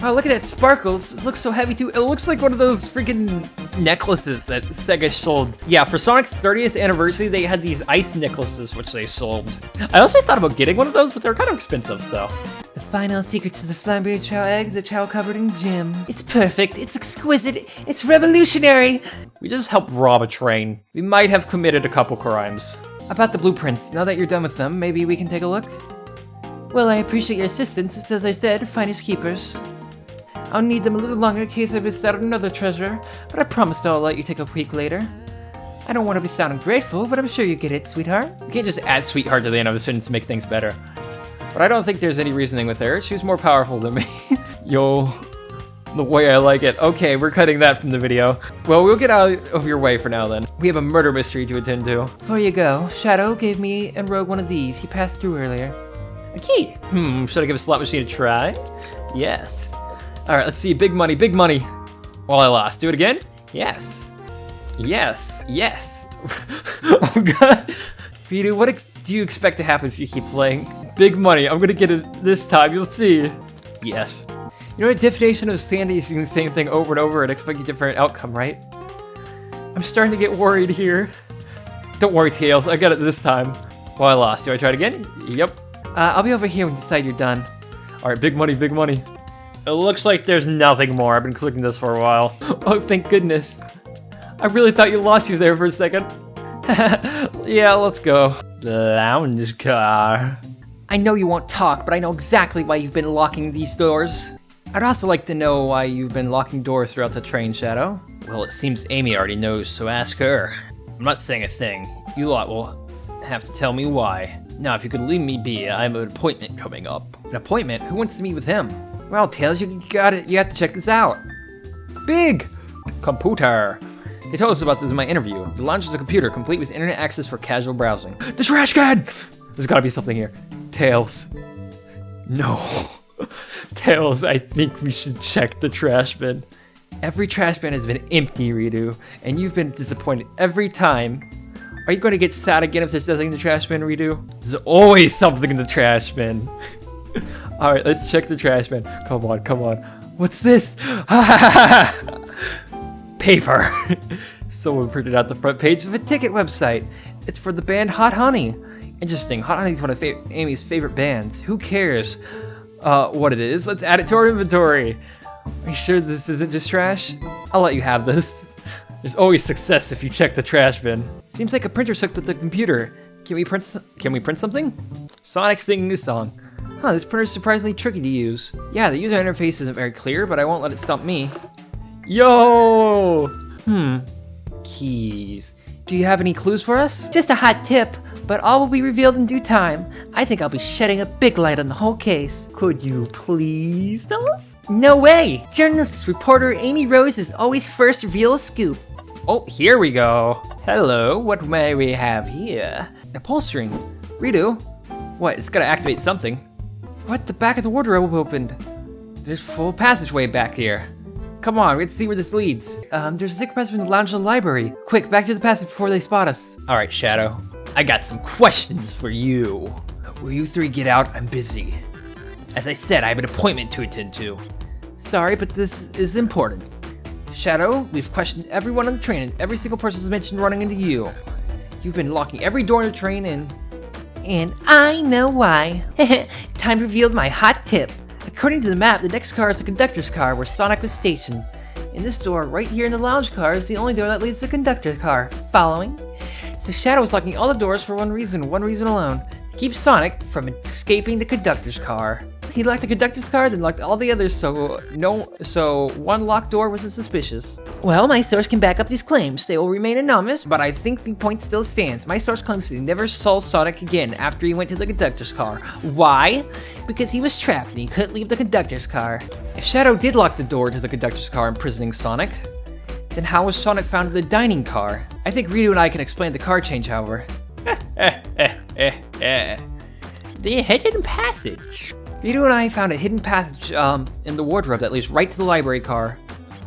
S2: Wow, look at that sparkles. It looks so heavy too.
S1: It looks like one of those freaking necklaces that Sega sold. Yeah, for Sonic's 30th anniversary, they had these ice necklaces, which they sold. I also thought about getting one of those, but they're kind of expensive, so.
S2: The final secret to the flamberry chow egg is a chow covered in gems. It's perfect. It's exquisite. It's revolutionary.
S1: We just helped rob a train. We might have committed a couple crimes.
S2: About the blueprints, now that you're done with them, maybe we can take a look? Well, I appreciate your assistance. It's, as I said, finders keepers. I'll need them a little longer in case I missed out on another treasure, but I promised I'll let you take a peek later. I don't want to be sounding grateful, but I'm sure you get it, sweetheart.
S1: You can't just add sweetheart to the end of a sentence to make things better. But I don't think there's any reasoning with her. She's more powerful than me. Yo, the way I like it. Okay, we're cutting that from the video. Well, we'll get out of your way for now then. We have a murder mystery to attend to.
S2: Before you go, Shadow gave me and Rogue one of these. He passed through earlier.
S1: A key. Should I give a slot machine a try? Yes. Alright, let's see. Big money, big money. Well, I lost. Do it again? Yes. Yes. Yes. Oh, God.
S2: Vito, what do you expect to happen if you keep playing?
S1: Big money. I'm gonna get it this time. You'll see. Yes.
S2: You know, the definition of sanity is doing the same thing over and over and expecting a different outcome, right? I'm starting to get worried here.
S1: Don't worry, Tails. I got it this time. Well, I lost. Do I try it again? Yep.
S2: I'll be over here when you decide you're done.
S1: Alright, big money, big money. It looks like there's nothing more. I've been clicking this for a while.
S2: Oh, thank goodness. I really thought you lost you there for a second.
S1: Yeah, let's go. The lounge car.
S2: I know you won't talk, but I know exactly why you've been locking these doors. I'd also like to know why you've been locking doors throughout the train, Shadow.
S4: Well, it seems Amy already knows, so ask her. I'm not saying a thing. You lot will have to tell me why. Now, if you could leave me be, I have an appointment coming up.
S2: An appointment? Who wants to meet with him? Well, Tails, you got it. You have to check this out.
S1: Big computer. They told us about this in my interview. The lounge is a computer complete with internet access for casual browsing. The trash can! There's gotta be something here. Tails. No. Tails, I think we should check the trash bin.
S2: Every trash bin has been empty, Redo, and you've been disappointed every time. Are you going to get sad again if this doesn't in the trash bin, Redo?
S1: There's always something in the trash bin. Alright, let's check the trash bin. Come on, come on. What's this? Paper. Someone printed out the front page of a ticket website. It's for the band Hot Honey. Interesting. Hot Honey's one of Amy's favorite bands. Who cares what it is? Let's add it to our inventory. Are you sure this isn't just trash? I'll let you have this. There's always success if you check the trash bin. Seems like a printer's hooked to the computer. Can we print something? Sonic singing this song.
S2: Huh, this printer's surprisingly tricky to use. Yeah, the user interface isn't very clear, but I won't let it stump me.
S1: Yo!
S2: Keys. Do you have any clues for us? Just a hot tip, but all will be revealed in due time. I think I'll be shedding a big light on the whole case.
S1: Could you please tell us?
S2: No way! Journalist reporter Amy Rose is always first to reveal a scoop.
S1: Oh, here we go. Hello, what may we have here?
S2: A pull string. Redo.
S1: What, it's gotta activate something.
S2: What? The back of the wardrobe opened.
S1: There's full passageway back here. Come on, let's see where this leads.
S2: There's a secret passage from the lounge in the library. Quick, back to the passage before they spot us.
S4: Alright, Shadow. I got some questions for you.
S1: Will you three get out? I'm busy.
S4: As I said, I have an appointment to attend to.
S2: Sorry, but this is important. Shadow, we've questioned everyone on the train, and every single person's mentioned running into you. You've been locking every door in the train, and I know why. Time to reveal my hot tip. According to the map, the next car is the conductor's car where Sonic was stationed. And this door right here in the lounge car is the only door that leads to the conductor's car. Following? So Shadow is locking all the doors for one reason alone. To keep Sonic from escaping the conductor's car. He locked the conductor's car, then locked all the others, so one locked door wasn't suspicious.
S4: Well, my source can back up these claims. They will remain anonymous, but I think the point still stands. My source claims he never saw Sonic again after he went to the conductor's car. Why? Because he was trapped and he couldn't leave the conductor's car.
S2: If Shadow did lock the door to the conductor's car, imprisoning Sonic, then how was Sonic found in the dining car? I think Rito and I can explain the car change, however.
S4: The hidden passage.
S2: Rito and I found a hidden passage in the wardrobe that leads right to the library car.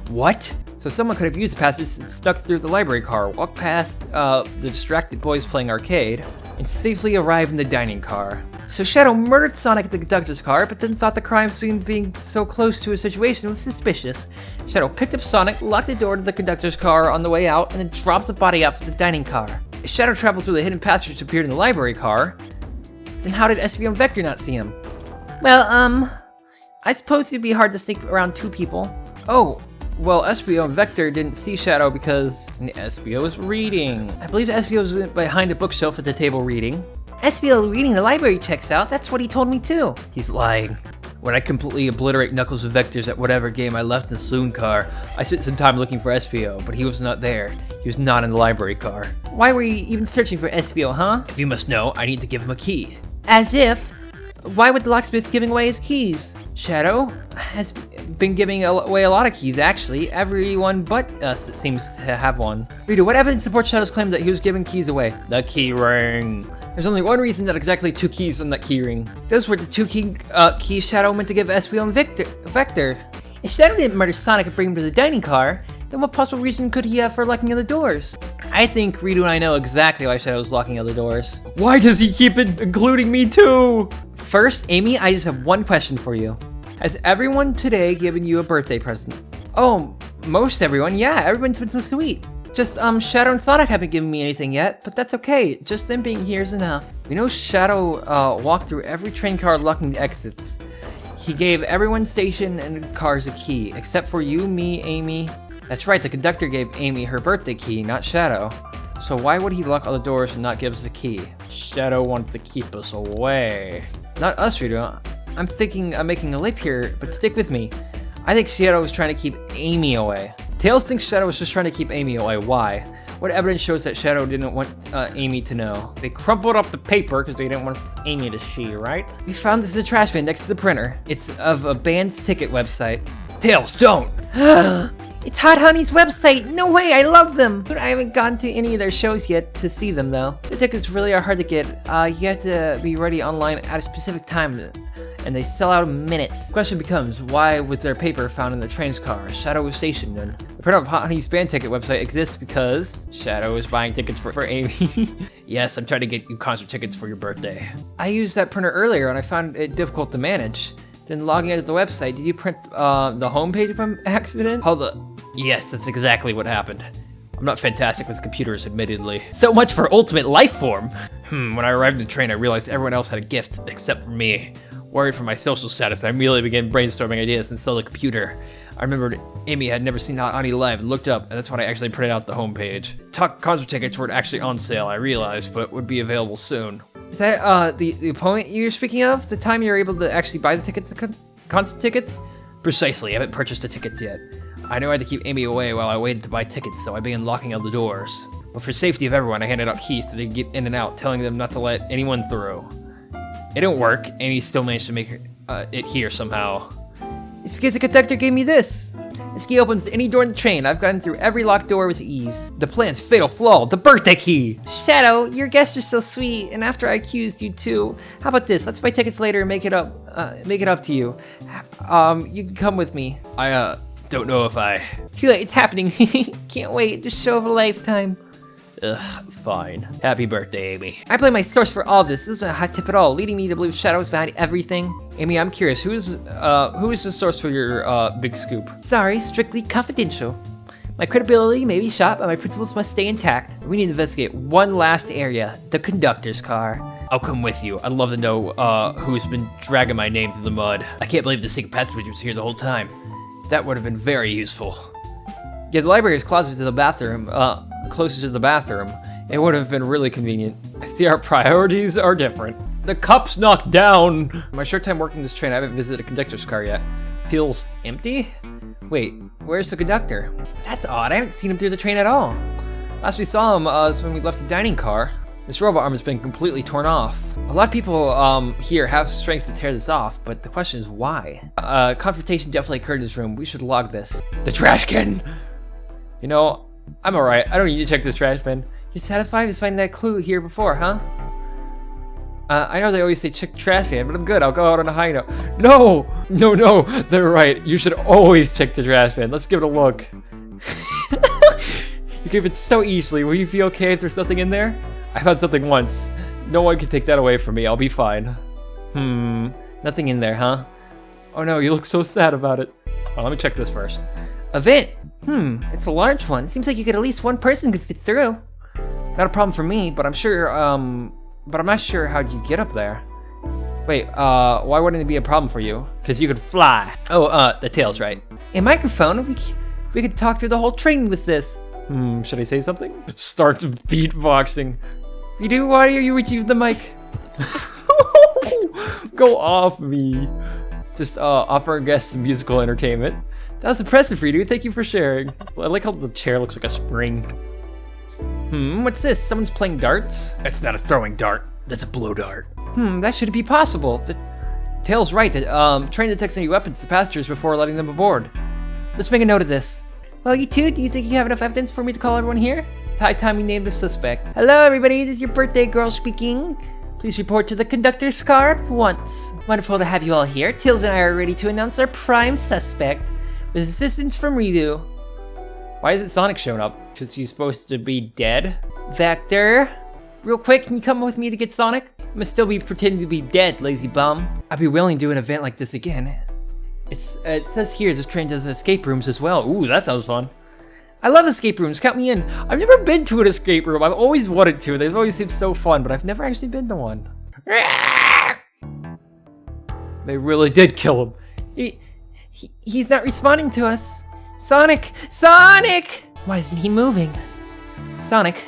S2: What? So someone could have used the passage stuck through the library car, walked past the distracted boys playing arcade, and safely arrived in the dining car. So Shadow murdered Sonic at the conductor's car, but then thought the crime scene being so close to a situation was suspicious. Shadow picked up Sonic, locked the door to the conductor's car on the way out, and then dropped the body off at the dining car. If Shadow traveled through the hidden passage which appeared in the library car, then how did SBO and Vector not see him?
S4: Well, I suppose it'd be hard to sneak around two people.
S2: Oh, well, SBO and Vector didn't see Shadow because
S1: SBO was reading.
S2: I believe SBO was behind a bookshelf at the table reading.
S4: SBO reading the library checks out. That's what he told me too.
S1: He's lying. When I completely obliterate Knuckles and Vectors at whatever game I left in the saloon car, I spent some time looking for SBO, but he was not there. He was not in the library car.
S4: Why were you even searching for SBO, huh?
S1: If you must know, I need to give him a key.
S4: As if. Why would the locksmith giving away his keys?
S2: Shadow has been giving away a lot of keys, actually. Everyone but us seems to have one. Rito, what evidence supports Shadow's claim that he was giving keys away?
S1: The key ring.
S2: There's only one reason that exactly 2 keys on that key ring. Those were the 2 keys Shadow meant to give SBO and Vector.
S4: If Shadow didn't murder Sonic and bring him to the dining car, then what possible reason could he have for locking other doors?
S2: I think Rito and I know exactly why Shadow's locking other doors.
S3: Why does he keep including me too?
S2: First, Amy, I just have one question for you. Has everyone today given you a birthday present? Oh, most everyone, yeah, everyone's been so sweet. Just, Shadow and Sonic haven't given me anything yet, but that's okay. Just them being here is enough. We know Shadow, walked through every train car locking the exits. He gave everyone's station and cars a key, except for you, me, Amy. That's right, the conductor gave Amy her birthday key, not Shadow. So why would he lock all the doors and not give us a key?
S1: Shadow wanted to keep us away.
S2: Not us, Rito. I'm thinking I'm making a leap here, but stick with me. I think Shadow was trying to keep Amy away. Tails thinks Shadow was just trying to keep Amy away. Why? What evidence shows that Shadow didn't want Amy to know?
S1: They crumpled up the paper because they didn't want Amy to see, right?
S2: We found this in the trash bin next to the printer. It's of a band's ticket website.
S1: Tails, don't!
S4: It's Hot Honey's website! No way, I love them! But I haven't gone to any of their shows yet to see them, though.
S2: The tickets really are hard to get. You have to be ready online at a specific time, and they sell out in minutes. The question becomes, why was their paper found in the train's car? Shadow was stationed in. The printer of Hot Honey's band ticket website exists because
S1: Shadow is buying tickets for Amy. Yes, I'm trying to get you concert tickets for your birthday.
S2: I used that printer earlier, and I found it difficult to manage. Then logging out of the website, did you print the homepage by accident?
S1: Hold up. Yes, that's exactly what happened. I'm not fantastic with computers, admittedly.
S2: So much for ultimate life form!
S1: When I arrived in the train, I realized everyone else had a gift, except for me. Worried for my social status, I immediately began brainstorming ideas and installed a computer. I remembered Amy had never seen Hot Honey live and looked up, and that's when I actually printed out the homepage. Concert tickets weren't actually on sale, I realized, but would be available soon.
S2: Is that the opponent you're speaking of? The time you were able to actually buy the tickets, the concert tickets?
S1: Precisely, I haven't purchased the tickets yet. I knew I had to keep Amy away while I waited to buy tickets, so I began locking all the doors. But for safety of everyone, I handed out keys so they could get in and out, telling them not to let anyone through. It didn't work. Amy still managed to make it here somehow.
S2: It's because the conductor gave me this. This key opens any door in the train. I've gotten through every locked door with ease. The plan's fatal flaw, the birthday key.
S4: Shadow, your guests are so sweet, and after I accused you too,
S2: how about this? Let's buy tickets later and make it up to you. You can come with me.
S1: I don't know if I...
S4: Too late, it's happening. Can't wait, just show of a lifetime.
S1: Ugh, fine. Happy birthday, Amy.
S2: I blame my source for all of this. This isn't a hot tip at all, leading me to believe Shadow is behind everything. Amy, I'm curious, who is the source for your big scoop?
S4: Sorry, strictly confidential. My credibility may be shot, but my principles must stay intact.
S2: We need to investigate one last area, the conductor's car.
S1: I'll come with you. I'd love to know who's been dragging my name through the mud. I can't believe the secret passage was here the whole time. That would have been very useful.
S2: Yeah, the library is closer to the bathroom, closer to the bathroom. It would have been really convenient. I see our priorities are different.
S3: The cup's knocked down.
S1: My short time working this train, I haven't visited a conductor's car yet. Feels empty? Wait, where's the conductor? That's odd, I haven't seen him through the train at all. Last we saw him was when we left the dining car. This robot arm has been completely torn off. A lot of people here have strength to tear this off, but the question is why? Confrontation definitely occurred in this room. We should log this.
S3: The trash can.
S1: You know, I'm alright. I don't need to check this trash bin. You're satisfied with finding that clue here before, huh? I know they always say check the trash can, but I'm good. I'll go out on a high note.
S3: No, they're right. You should always check the trash bin. Let's give it a look.
S1: You gave it so easily. Will you be okay if there's nothing in there?
S3: I found something once. No one can take that away from me. I'll be fine.
S1: Nothing in there, huh?
S3: Oh no, you look so sad about it. Oh, let me check this first.
S1: A vent. It's a large one. Seems like you could at least one person could fit through. Not a problem for me, but I'm sure, but I'm not sure how you get up there. Wait, why wouldn't it be a problem for you?
S3: Because you could fly.
S1: Oh, the tail's right. A microphone? We could talk through the whole train with this.
S3: Should I say something? Starts beatboxing.
S1: Why are you reaching the mic?
S3: Go off me. Just offer our guests some musical entertainment.
S1: That was impressive, Redo. Thank you for sharing.
S3: I like how the chair looks like a spring.
S1: What's this? Someone's playing darts?
S3: That's not a throwing dart. That's a blow dart.
S1: That should be possible. The Tail's right. The train detects any weapons to passengers before letting them aboard. Let's make a note of this. Well, you two, do you think you have enough evidence for me to call everyone here? It's high time we name the suspect. Hello, everybody. This is your birthday girl speaking. Please report to the conductor's car at once. Wonderful to have you all here. Tails and I are ready to announce our prime suspect with assistance from Ridu.
S3: Why isn't Sonic showing up? Because he's supposed to be dead?
S1: Vector, real quick, can you come with me to get Sonic? I must still be pretending to be dead, lazy bum. I'd be willing to do an event like this again. It says here this train does escape rooms as well.
S3: Ooh, that sounds fun.
S1: I love escape rooms. Count me in. I've never been to an escape room. I've always wanted to. They've always seemed so fun, but I've never actually been to one.
S3: They really did kill him.
S1: He's not responding to us. Sonic! Sonic! Why isn't he moving? Sonic,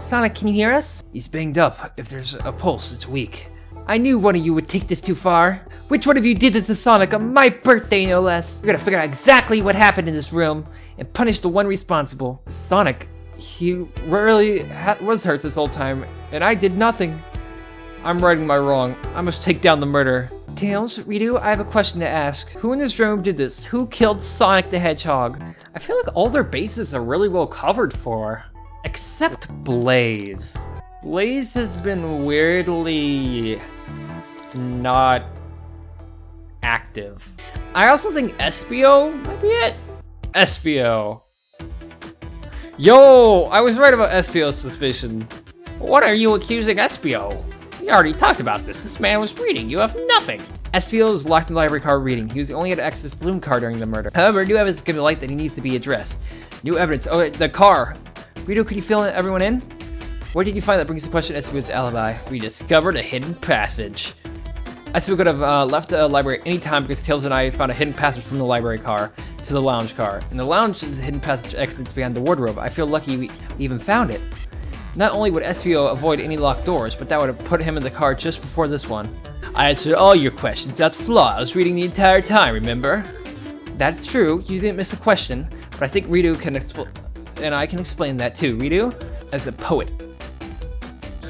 S1: can you hear us?
S3: He's banged up. If there's a pulse, it's weak.
S1: I knew one of you would take this too far. Which one of you did this to Sonic on my birthday, no less? We're gonna figure out exactly what happened in this room and punish the one responsible.
S3: Sonic, he rarely was hurt this whole time, and I did nothing. I'm righting my wrong. I must take down the murderer.
S1: Tails, Ridu, I have a question to ask. Who in this room did this? Who killed Sonic the Hedgehog?
S3: I feel like all their bases are really well covered for.
S1: Except Blaze.
S3: Blaze has been weirdly not active.
S1: I also think Espio might be it.
S3: Espio. Yo, I was right about Espio's suspicion.
S4: What are you accusing Espio? We already talked about this. This man was reading. You have nothing.
S1: Espio is locked in the library car reading. He was the only had access to the loom car during the murder. However, new evidence gives a light that he needs to be addressed. New evidence. Oh, the car. Ridu, could you fill everyone in? What did you find that brings to question Espio's alibi?
S4: We discovered a hidden passage.
S1: Espio could have left the library any time because Tails and I found a hidden passage from the library car to the lounge car. And the lounge is a hidden passage exits behind the wardrobe. I feel lucky we even found it. Not only would Espio avoid any locked doors, but that would have put him in the car just before this one.
S4: I answered all your questions without flaw. I was reading the entire time, remember?
S1: That's true. You didn't miss a question. But I think Ridu can and I can explain that too. Ridu, as a poet,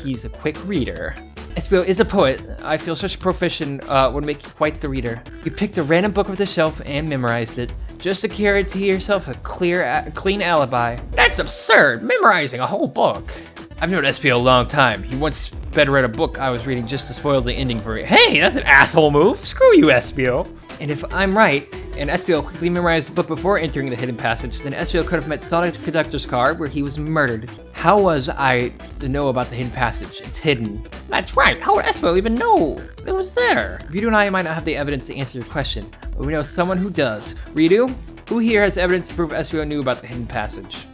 S1: he's a quick reader. Espio is a poet. I feel such proficient would make you quite the reader. You picked a random book off the shelf and memorized it, just to guarantee yourself a clean alibi.
S4: That's absurd! Memorizing a whole book.
S3: I've known Espio a long time. He once better read a book I was reading just to spoil the ending for me.
S4: Hey, that's an asshole move. Screw you, Espio.
S1: And if I'm right, and Espio quickly memorized the book before entering the hidden passage, then Espio could have met Sonic the Conductor's car where he was murdered. How was I to know about the hidden passage? It's hidden.
S4: That's right. How would Espio even know it was there?
S1: Ridu and I might not have the evidence to answer your question, but we know someone who does. Ridu, who here has evidence to prove Espio knew about the hidden passage?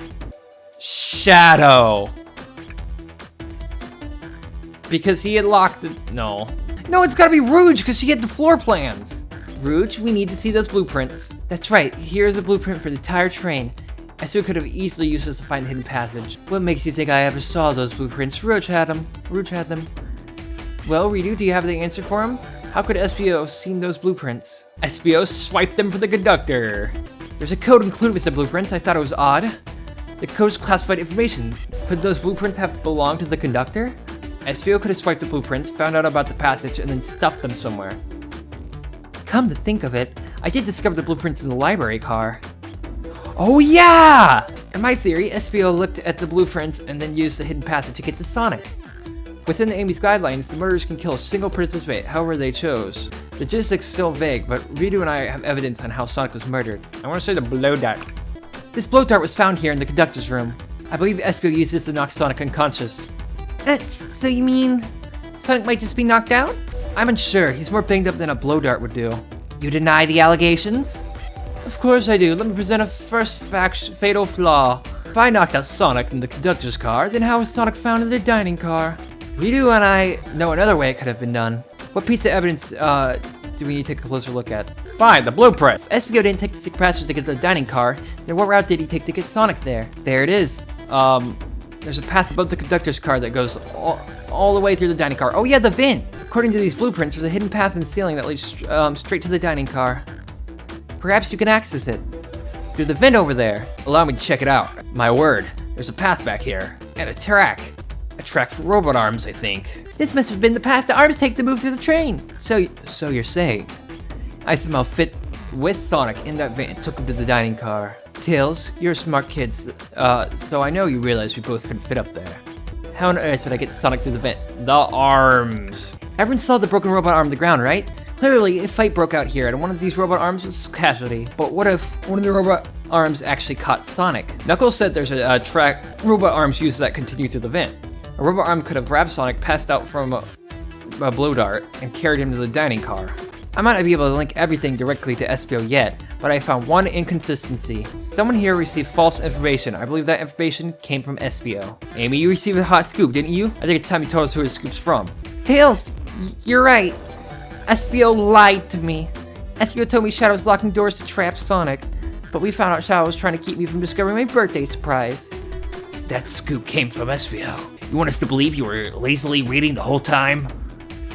S3: Shadow.
S1: Because he had locked the... No, it's gotta be Rouge, because she had the floor plans. Rouge, we need to see those blueprints. That's right, here's a blueprint for the entire train. Espio could have easily used this to find the hidden passage. What makes you think I ever saw those blueprints? Rouge had them.
S2: Well, Ridu, do you have the answer for him? How could SBO have seen those blueprints?
S1: SBO swiped them for the conductor.
S2: There's a code included with the blueprints. I thought it was odd. The code's classified information. Could those blueprints have belonged to the conductor? SBO could have swiped the blueprints, found out about the passage, and then stuffed them somewhere. Come to think of it, I did discover the blueprints in the library car. Oh yeah! In my theory, SBO looked at the blueprints and then used the hidden passage to get to Sonic. Within the Amy's guidelines, the murderers can kill a single participant however they chose. The logistics still vague, but Ridu and I have evidence on how Sonic was murdered.
S1: I want to say the blow dart.
S2: This blow dart was found here in the conductor's room. I believe SBO used this to knock Sonic unconscious. So you mean Sonic might just be knocked out? I'm unsure. He's more banged up than a blow dart would do. You deny the allegations? Of course I do. Let me present a first fatal flaw. If I knocked out Sonic in the conductor's car, then how was Sonic found in the dining car? Ridu and I know another way it could have been done. What piece of evidence do we need to take a closer look at?
S1: Fine, the blueprint.
S2: If SBO didn't take the secret passage to get to the dining car, then what route did he take to get Sonic there? There it is. There's a path above the conductor's car that goes all the way through the dining car. Oh yeah, the vent! According to these blueprints, there's a hidden path in the ceiling that leads straight to the dining car. Perhaps you can access it through the vent over there.
S1: Allow me to check it out. My word, there's a path back here. And a track. A track for robot arms, I think.
S2: This must have been the path the arms take to move through the train. So you're saying I somehow fit with Sonic in that vent and took him to the dining car. Tails, you're a smart kid, so I know you realize we both couldn't fit up there. How on earth would I get Sonic through the vent?
S1: The arms.
S2: Everyone saw the broken robot arm on the ground, right? Clearly, a fight broke out here, and one of these robot arms was a casualty. But what if one of the robot arms actually caught Sonic?
S1: Knuckles said there's a track robot arms use that continue through the vent. A robot arm could have grabbed Sonic, passed out from a blow dart, and carried him to the dining car.
S2: I might not be able to link everything directly to SBO yet, but I found one inconsistency. Someone here received false information. I believe that information came from SBO.
S1: Amy, you received a hot scoop, didn't you? I think it's time you told us who the scoop's from.
S2: Tails, you're right. SBO lied to me. SBO told me Shadow was locking doors to trap Sonic, but we found out Shadow was trying to keep me from discovering my birthday surprise.
S4: That scoop came from SBO. You want us to believe you were lazily reading the whole time?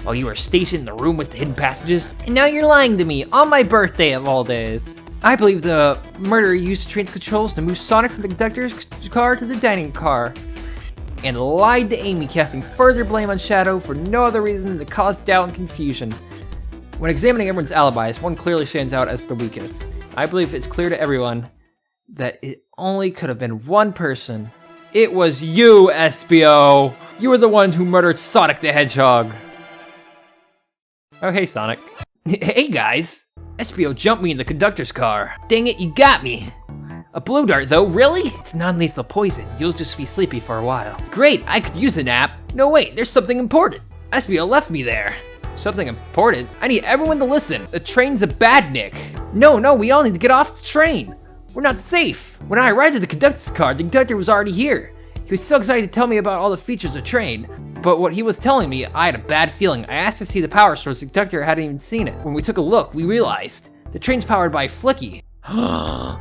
S4: While you were stationed in the room with the hidden passages?
S2: And now you're lying to me, on my birthday of all days. I believe the murderer used the train's controls to move Sonic from the conductor's car to the dining car, and lied to Amy, casting further blame on Shadow for no other reason than to cause doubt and confusion.
S1: When examining everyone's alibis, one clearly stands out as the weakest. I believe it's clear to everyone that it only could have been one person. It was you, SBO! You were the one who murdered Sonic the Hedgehog! Oh, hey, Sonic.
S4: Hey, guys!
S1: SBO jumped me in the conductor's car.
S4: Dang it, you got me! A blow dart, though, really?
S2: It's non-lethal poison. You'll just be sleepy for a while.
S4: Great, I could use a nap. No, wait, there's something important. SBO left me there.
S1: Something important?
S4: I need everyone to listen. The train's a badnik.
S2: No, we all need to get off the train. We're not safe.
S4: When I arrived at the conductor's car, the conductor was already here. He was so excited to tell me about all the features of the train. But what he was telling me, I had a bad feeling. I asked to see the power source, the conductor hadn't even seen it. When we took a look, we realized the train's powered by Flicky.
S2: A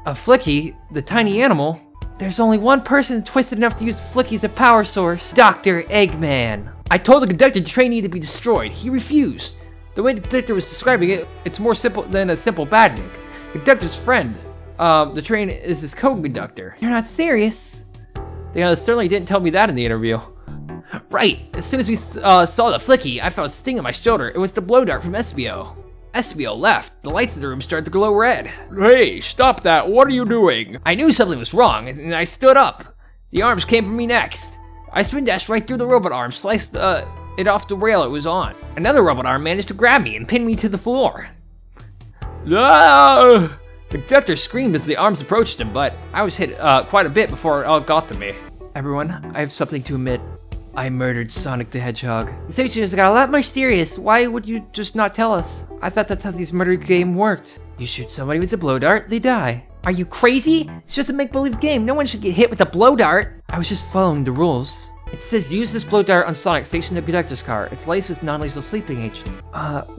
S2: Flicky? The tiny animal? There's only one person twisted enough to use Flicky as a power source. Dr. Eggman.
S4: I told the conductor the train needed to be destroyed. He refused. The way the conductor was describing it, it's more simple than a simple badnik. The conductor's friend. The train is his co-conductor.
S2: You're not serious?
S1: They certainly didn't tell me that in the interview.
S4: Right. As soon as we saw the Flicky, I felt a sting on my shoulder. It was the blow dart from SBO. SBO left. The lights in the room started to glow red.
S3: Hey, stop that. What are you doing?
S4: I knew something was wrong, and I stood up. The arms came for me next. I spin dashed right through the robot arm, sliced it off the rail it was on. Another robot arm managed to grab me and pin me to the floor.
S3: Ah!
S4: The conductor screamed as the arms approached him, but I was hit quite a bit before it all got to me.
S2: Everyone, I have something to admit. I murdered Sonic the Hedgehog. The situation has got a lot more serious. Why would you just not tell us? I thought that's how this murder game worked. You shoot somebody with a blow dart, they die.
S4: Are you crazy? It's just a make-believe game. No one should get hit with a blow dart.
S2: I was just following the rules.
S1: It says use this blow dart on Sonic stationed in the conductor's car. It's laced with non-lethal sleeping agent.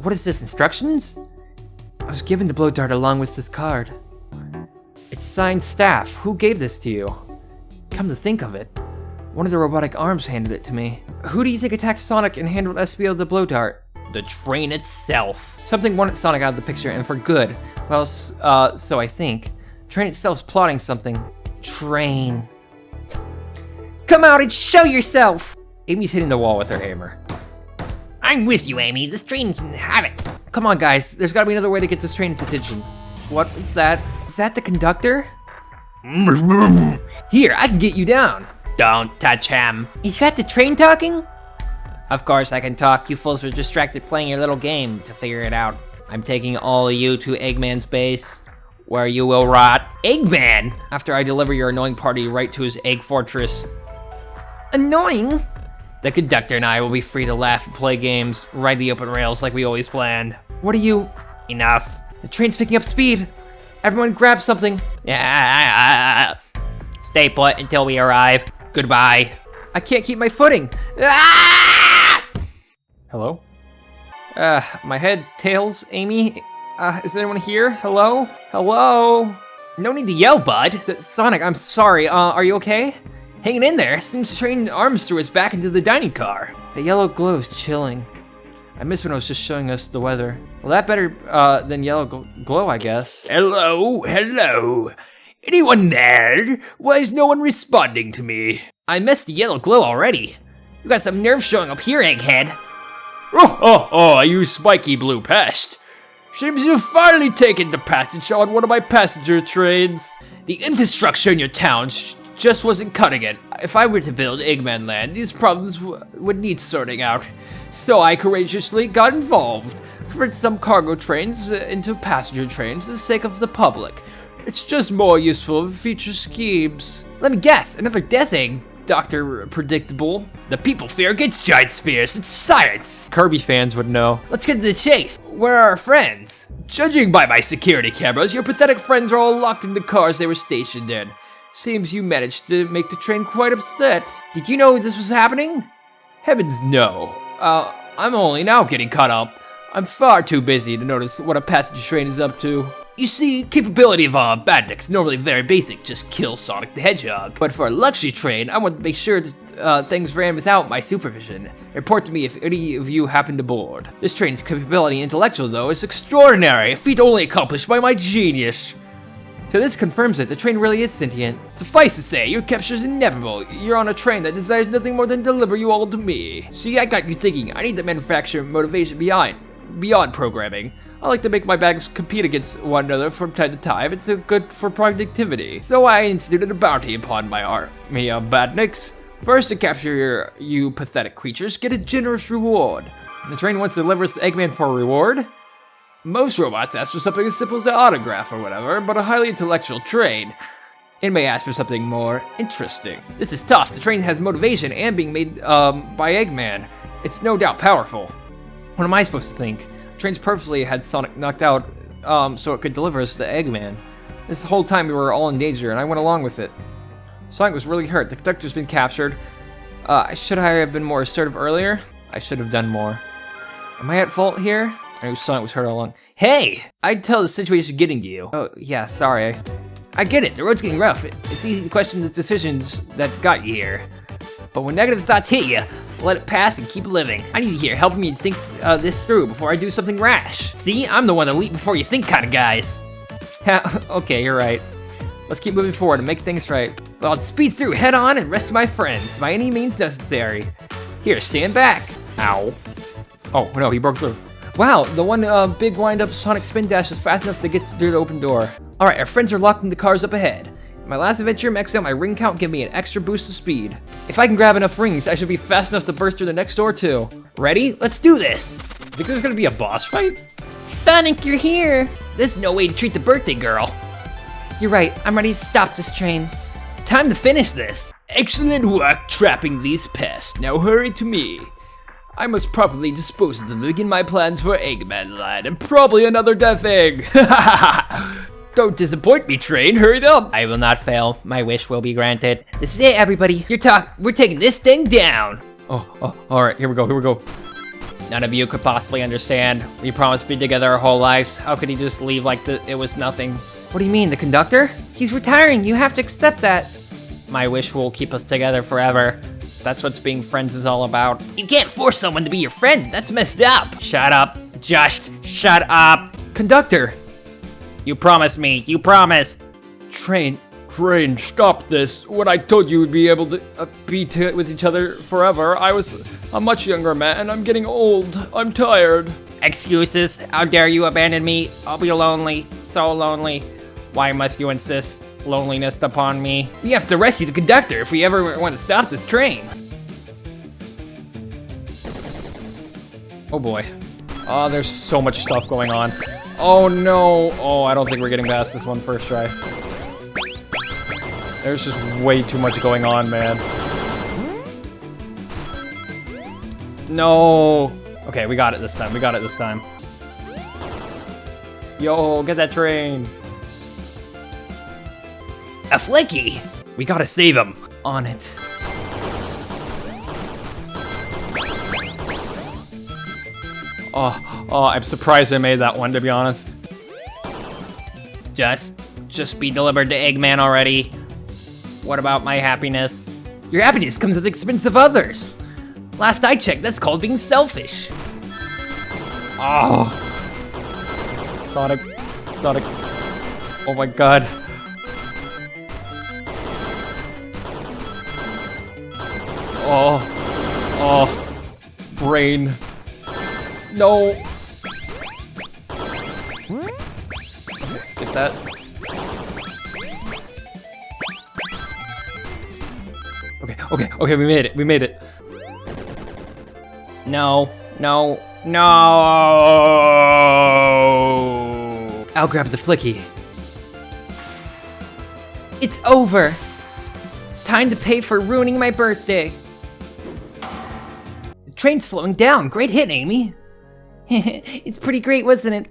S2: What is this, instructions? I was given the blow dart along with this card.
S1: It's signed Staff. Who gave this to you?
S2: Come to think of it, one of the robotic arms handed it to me. Who do you think attacked Sonic and handled SBO the blow dart?
S4: The train itself.
S2: Something wanted Sonic out of the picture, and for good. Well, so I think. Train itself's plotting something. Train. Come out and show yourself! Amy's hitting the wall with her hammer.
S4: I'm with you, Amy. This train can have it.
S2: Come on, guys. There's gotta be another way to get this train's attention. What is that? Is that the conductor? Here, I can get you down.
S4: Don't touch him.
S2: Is that the train talking?
S4: Of course I can talk. You fools were distracted playing your little game to figure it out. I'm taking all of you to Eggman's base, where you will rot.
S2: Eggman!
S4: After I deliver your annoying party right to his egg fortress.
S2: Annoying?
S4: The conductor and I will be free to laugh and play games, ride the open rails like we always planned.
S2: What are you...
S4: Enough.
S2: The train's picking up speed. Everyone grab something.
S4: Yeah. Stay put until we arrive. Goodbye.
S2: I can't keep my footing. Ah!
S3: Hello?
S2: My head, tails, Amy. Is anyone here? Hello? Hello?
S4: No need to yell, bud.
S2: Sonic, I'm sorry. Are you okay? Hanging in there. Seems to train arms through us back into the dining car. The yellow glow is chilling. I missed when it was just showing us the weather. Well, that better than yellow glow, I guess.
S3: Hello? Anyone there? Why is no one responding to me?
S4: I missed the yellow glow already. You got some nerve showing up here, Egghead.
S3: Oh, you spiky blue pest. Seems you've finally taken the passage on one of my passenger trains. The infrastructure in your town just wasn't cutting it. If I were to build Eggman Land, these problems would need sorting out. So I courageously got involved, converted some cargo trains into passenger trains for the sake of the public. It's just more useful for future schemes.
S2: Let me guess, another death egg, Dr. Predictable.
S3: The people fear against giant spears. It's science.
S2: Kirby fans would know.
S4: Let's get to the chase. Where are our friends?
S3: Judging by my security cameras, your pathetic friends are all locked in the cars they were stationed in. Seems you managed to make the train quite upset.
S2: Did you know this was happening?
S3: Heavens no. I'm only now getting caught up. I'm far too busy to notice what a passenger train is up to. You see, capability of badniks normally very basic, just kill Sonic the Hedgehog. But for a luxury train, I want to make sure that things ran without my supervision. Report to me if any of you happen to board. This train's capability intellectual, though, is extraordinary, a feat only accomplished by my genius.
S2: So this confirms it, the train really is sentient.
S3: Suffice to say, your capture is inevitable. You're on a train that desires nothing more than deliver you all to me. See, I got you thinking, I need to manufacture motivation beyond programming. I like to make my bags compete against one another from time to time. It's good for productivity. So I instituted a bounty upon my army of badniks. First, to capture you pathetic creatures, get a generous reward.
S2: The train wants to deliver us to Eggman for a reward?
S3: Most robots ask for something as simple as an autograph or whatever, but a highly intellectual train, it may ask for something more interesting.
S2: This is tough. The train has motivation and being made by Eggman. It's no doubt powerful. What am I supposed to think? Train's purposely had Sonic knocked out so it could deliver us to Eggman. This whole time we were all in danger and I went along with it. Sonic was really hurt. The conductor's been captured. Should I have been more assertive earlier? I should have done more. Am I at fault here? I knew Sonic was hurt all along.
S4: Hey! I'd tell the situation getting to you.
S2: Oh, yeah, sorry.
S4: I get it, the road's getting rough. It's easy to question the decisions that got you here. But when negative thoughts hit you, let it pass and keep living. I need you here helping me think this through before I do something rash. See, I'm the one that leap before you think kind of guys.
S2: Yeah, okay, you're right. Let's keep moving forward and make things right.
S4: Well, I'll speed through head on and rescue my friends by any means necessary. Here, stand back. Ow.
S2: Oh, no, he broke through. Wow, the one big wind-up Sonic spin dash is fast enough to get through the open door. Alright, our friends are locked in the cars up ahead. In my last adventure, maxing out my ring count gave me an extra boost of speed. If I can grab enough rings, I should be fast enough to burst through the next door too.
S4: Ready? Let's do this!
S3: Think there's gonna be a boss fight?
S4: Sonic, you're here! There's no way to treat the birthday girl.
S2: You're right, I'm ready to stop this train.
S4: Time to finish this!
S3: Excellent work trapping these pests. Now hurry to me. I must properly dispose of them to begin my plans for Eggman Land, and probably another death egg. Don't disappoint me, train. Hurry up.
S4: I will not fail. My wish will be granted.
S2: This is it, everybody.
S4: We're taking this thing down.
S2: Oh, alright, here we go.
S4: None of you could possibly understand. We promised to be together our whole lives. How could he just leave like it was nothing?
S2: What do you mean, the conductor? He's retiring. You have to accept that.
S4: My wish will keep us together forever.
S1: That's what being friends is all about.
S4: You can't force someone to be your friend. That's messed up. Shut up. Just shut up.
S2: Conductor!
S4: You promised me. You promised.
S2: Train.
S3: Crane, stop this. When I told you we'd be able to with each other forever, I was a much younger man, and I'm getting old. I'm tired.
S4: Excuses. How dare you abandon me? I'll be lonely. So lonely. Why must you insist loneliness upon me?
S1: We have to rescue the conductor if we ever want to stop this train.
S3: Oh boy. Oh, there's so much stuff going on. Oh no. Oh, I don't think we're getting past this one first try. There's just way too much going on, man. No. Okay, we got it this time. We got it this time. Yo, get that train.
S4: A flicky.
S1: We gotta save him.
S2: On it.
S3: Oh, I'm surprised I made that one, to be honest.
S4: Just be delivered to Eggman already. What about my happiness?
S1: Your happiness comes at the expense of others.
S4: Last I checked, that's called being selfish.
S3: Oh. Sonic. Oh my god. Oh. Brain. No. Get that. Okay, we made it.
S4: No.
S2: I'll grab the flicky. It's over. Time to pay for ruining my birthday.
S1: The train's slowing down. Great hit, Amy.
S2: It's pretty great, wasn't it?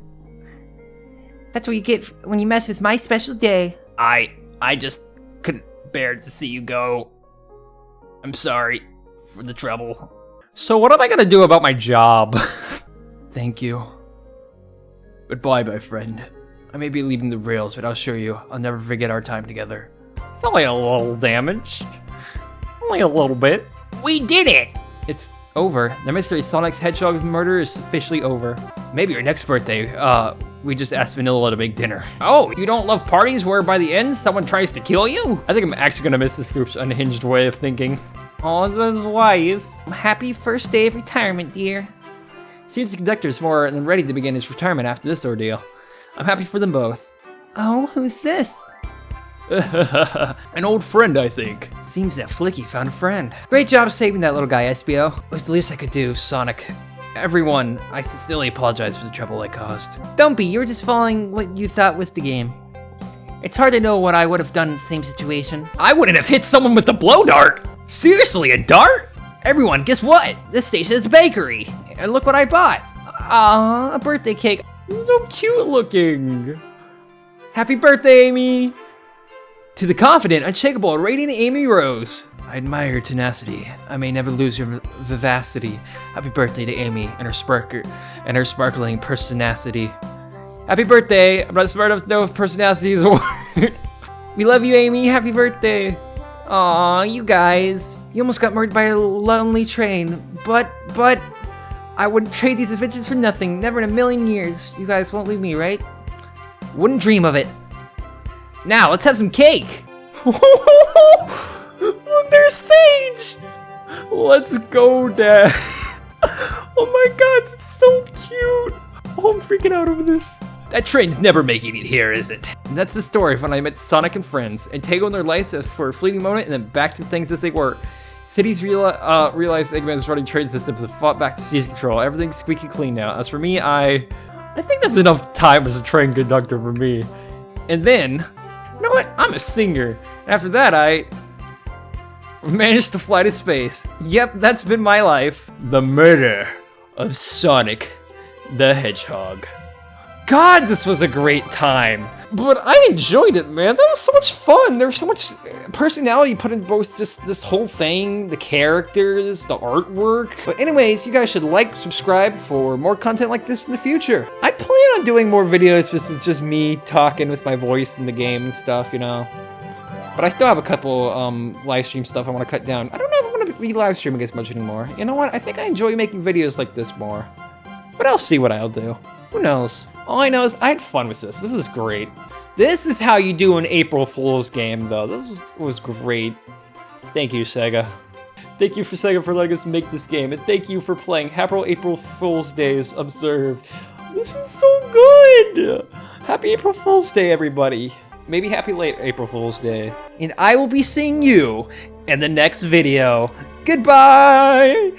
S2: That's what you get when you mess with my special day.
S4: I just couldn't bear to see you go. I'm sorry for the trouble.
S3: So what am I gonna do about my job?
S2: Thank you. Goodbye, my friend. I may be leaving the rails, but I'll show you. I'll never forget our time together.
S3: It's only a little damaged. Only a little bit.
S4: We did it!
S2: It's over. The mystery Sonic's Hedgehog murder is officially over.
S1: Maybe your next birthday, we just asked Vanilla to make dinner.
S4: Oh, you don't love parties where by the end someone tries to kill you?
S3: I think I'm actually gonna miss this group's unhinged way of thinking.
S2: Oh, this wife. Happy first day of retirement, dear.
S1: Seems the conductor's more than ready to begin his retirement after this ordeal. I'm happy for them both.
S2: Oh, who's this?
S3: An old friend, I think.
S1: Seems that Flicky found a friend.
S2: Great job saving that little guy, SBO.
S1: It was the least I could do, Sonic. Everyone, I sincerely apologize for the trouble I caused.
S2: Don't be, you were just following what you thought was the game. It's hard to know what I would have done in the same situation.
S4: I wouldn't have hit someone with a blow dart! Seriously, a dart? Everyone, guess what? This station is a bakery. And look what I bought.
S2: Aw, a birthday cake.
S3: So cute looking.
S1: Happy birthday, Amy! To the confident, unshakable, radiant Amy Rose.
S2: I admire your tenacity. I may never lose your vivacity. Happy birthday to Amy and her sparkling personacity.
S1: Happy birthday! I'm not smart enough to know if personality is a word. We love you, Amy. Happy birthday!
S2: Aw, you guys. You almost got murdered by a lonely train. But, I wouldn't trade these adventures for nothing. Never in a million years. You guys won't leave me, right?
S1: Wouldn't dream of it. Now, let's have some cake!
S3: Look, there's Sage! Let's go, Dad. Oh my god, it's so cute. Oh, I'm freaking out over this.
S1: That train's never making it here, is it? And that's the story of when I met Sonic and friends, entangled in their lives for a fleeting moment and then back to things as they were. Cities realized Eggman's running train systems and fought back to seize control. Everything's squeaky clean now. As for me, I think that's enough time as a train conductor for me. And then, you know what? I'm a singer. After that, I managed to fly to space. Yep, that's been my life.
S3: The murder of Sonic the Hedgehog.
S1: God, this was a great time.
S3: But I enjoyed it, man. That was so much fun. There was so much personality put in both just this whole thing, the characters, the artwork. But anyways, you guys should like, subscribe for more content like this in the future. I plan on doing more videos just me talking with my voice in the game and stuff, you know. But I still have a couple live stream stuff I want to cut down. I don't know if I'm going to
S2: be live streaming as much anymore. You know what? I think I enjoy making videos like this more. But I'll see what I'll do. Who knows? All I know is I had fun with this. This was great. This is how you do an April Fool's game, though. This was great. Thank you, Sega. Thank you for Sega for letting us make this game, and thank you for playing Happy April Fool's Days Observed. This is so good! Happy April Fool's Day, everybody. Maybe happy late April Fool's Day. And I will be seeing you in the next video. Goodbye!